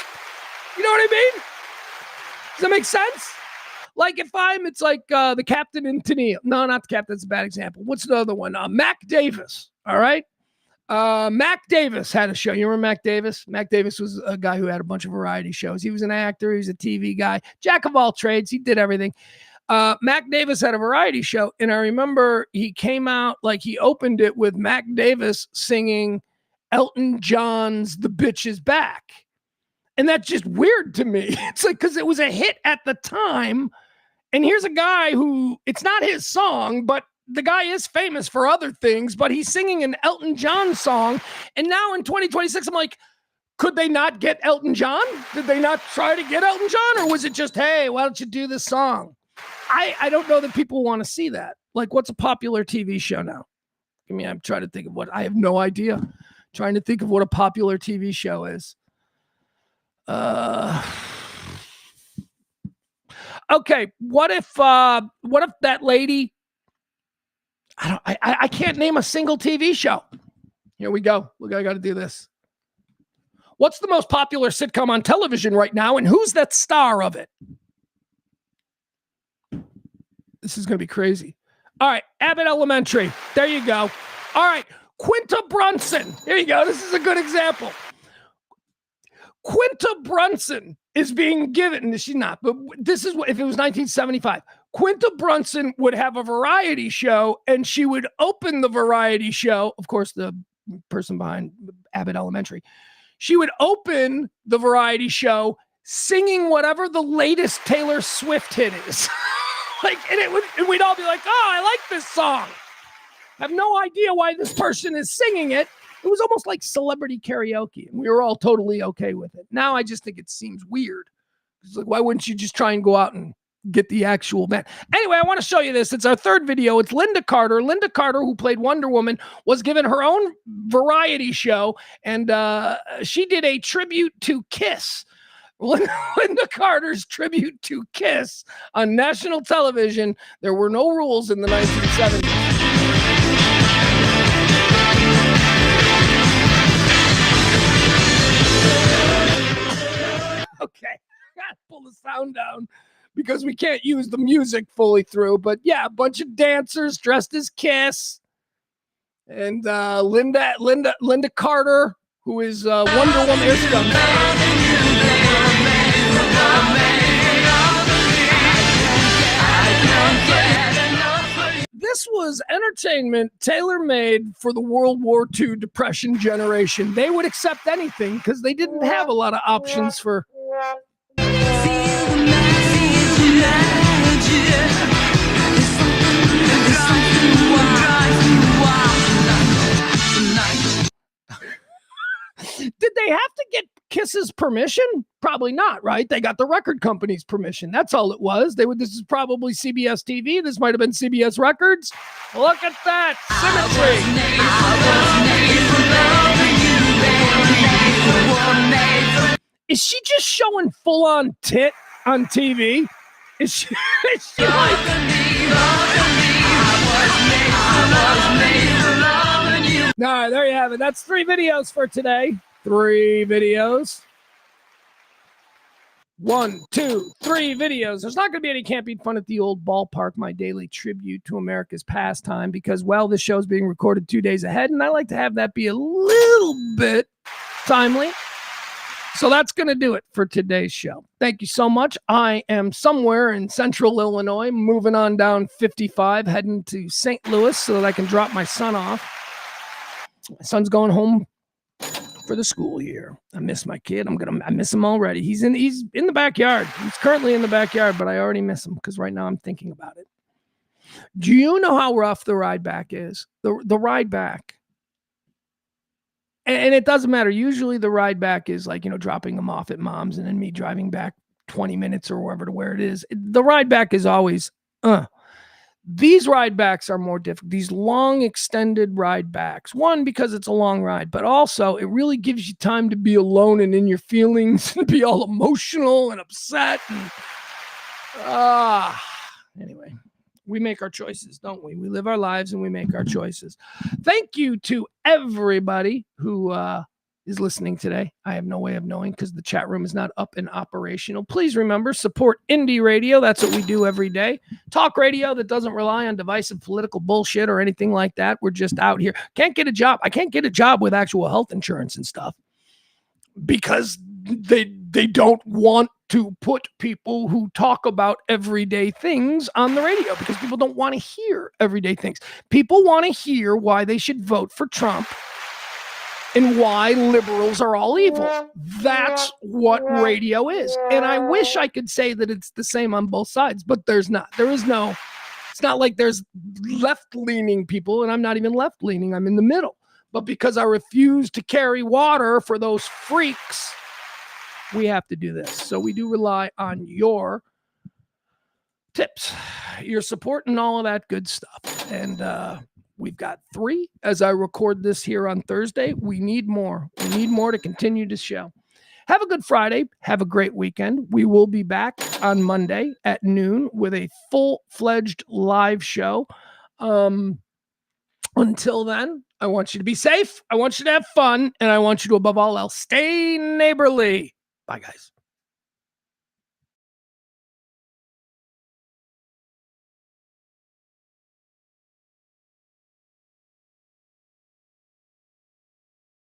you know what I mean? Does that make sense? Like it's like the Captain in Tennille. No, not the Captain. That's a bad example. What's the other one? Mac Davis. All right. Mac Davis had a show. You remember Mac Davis? Mac Davis was a guy who had a bunch of variety shows. He was an actor. He was a TV guy. Jack of all trades. He did everything. Mac Davis had a variety show. And I remember he came out, like he opened it with Mac Davis singing Elton John's The Bitch Is Back. And that's just weird to me. It's like, because it was a hit at the time. And here's a guy who, it's not his song, but the guy is famous for other things, but he's singing an Elton John song. And now in 2026, I'm like, could they not get Elton John? Did they not try to get Elton John? Or was it just, hey, why don't you do this song? I don't know that people want to see that. Like, what's a popular TV show now? I mean, I'm trying to think of what, I have no idea. Trying to think of what a popular TV show is. Okay, what if that lady, I can't name a single TV show. Here we go. Look, I got to do this. What's the most popular sitcom on television right now, and who's that star of it? This is going to be crazy. All right, Abbott Elementary. There you go. All right, Quinta Brunson. There you go. This is a good example. Quinta Brunson is being given, she's not, but this is what, if it was 1975, Quinta Brunson would have a variety show and she would open the variety show. Of course, the person behind Abbott Elementary, she would open the variety show singing whatever the latest Taylor Swift hit is. And we'd all be like, oh, I like this song. I have no idea why this person is singing it. It was almost like celebrity karaoke, and we were all totally okay with it. Now I just think it seems weird. It's like, why wouldn't you just try and go out and get the actual band? Anyway, I want to show you this. It's our third video. It's Linda Carter. Linda Carter, who played Wonder Woman, was given her own variety show, and she did a tribute to Kiss. Linda Carter's tribute to Kiss on national television. There were no rules in the 1970s. Okay, gotta pull the sound down because we can't use the music fully through. But yeah, a bunch of dancers dressed as Kiss, and Linda Carter, who is Wonder Woman. Here she comes. This was entertainment tailor-made for the World War II Depression generation. They would accept anything because they didn't have a lot of options for. Did they have to get Kiss's permission? Probably not, right? They got the record company's permission. That's all it was. This is probably CBS TV. This might have been CBS Records. Look at that symmetry. Is she just showing full-on tit on TV? Is she like... All right, there you have it. That's 3 videos for today. 3 videos. 1, 2, 3 videos. There's not going to be any camping fun at the old ballpark, my daily tribute to America's pastime, because, well, this show's being recorded 2 days ahead, and I like to have that be a little bit timely. So that's going to do it for today's show. Thank you so much. I am somewhere in central Illinois, moving on down 55, heading to St. Louis so that I can drop my son off. My son's going home for the school year. I miss my kid. I miss him already. He's in the backyard. He's currently in the backyard, but I already miss him because right now I'm thinking about it. Do you know how rough the ride back is? The ride back. And it doesn't matter. Usually the ride back is like, dropping them off at mom's and then me driving back 20 minutes or wherever to where it is. The ride back is always, These ride backs are more difficult. These long extended ride backs. One, because it's a long ride, but also it really gives you time to be alone and in your feelings and be all emotional and upset. Anyway, we make our choices, don't we? We live our lives and we make our choices. Thank you to everybody who is listening today. I have no way of knowing because the chat room is not up and operational. Please remember, support indie radio. That's what we do every day. Talk radio that doesn't rely on divisive political bullshit or anything like that. We're just out here. Can't get a job. I can't get a job with actual health insurance and stuff because they don't want to put people who talk about everyday things on the radio because people don't want to hear everyday things. People want to hear why they should vote for Trump and why liberals are all evil. That's what radio is. And I wish I could say that it's the same on both sides, but there's not. It's not like there's left-leaning people, and I'm not even left-leaning. I'm in the middle. But because I refuse to carry water for those freaks, we have to do this. So we do rely on your tips, your support, and all of that good stuff. And we've got 3 as I record this here on Thursday. We need more. We need more to continue this show. Have a good Friday. Have a great weekend. We will be back on Monday at noon with a full-fledged live show. Until then, I want you to be safe. I want you to have fun. And I want you to, above all else, stay neighborly. Bye, guys.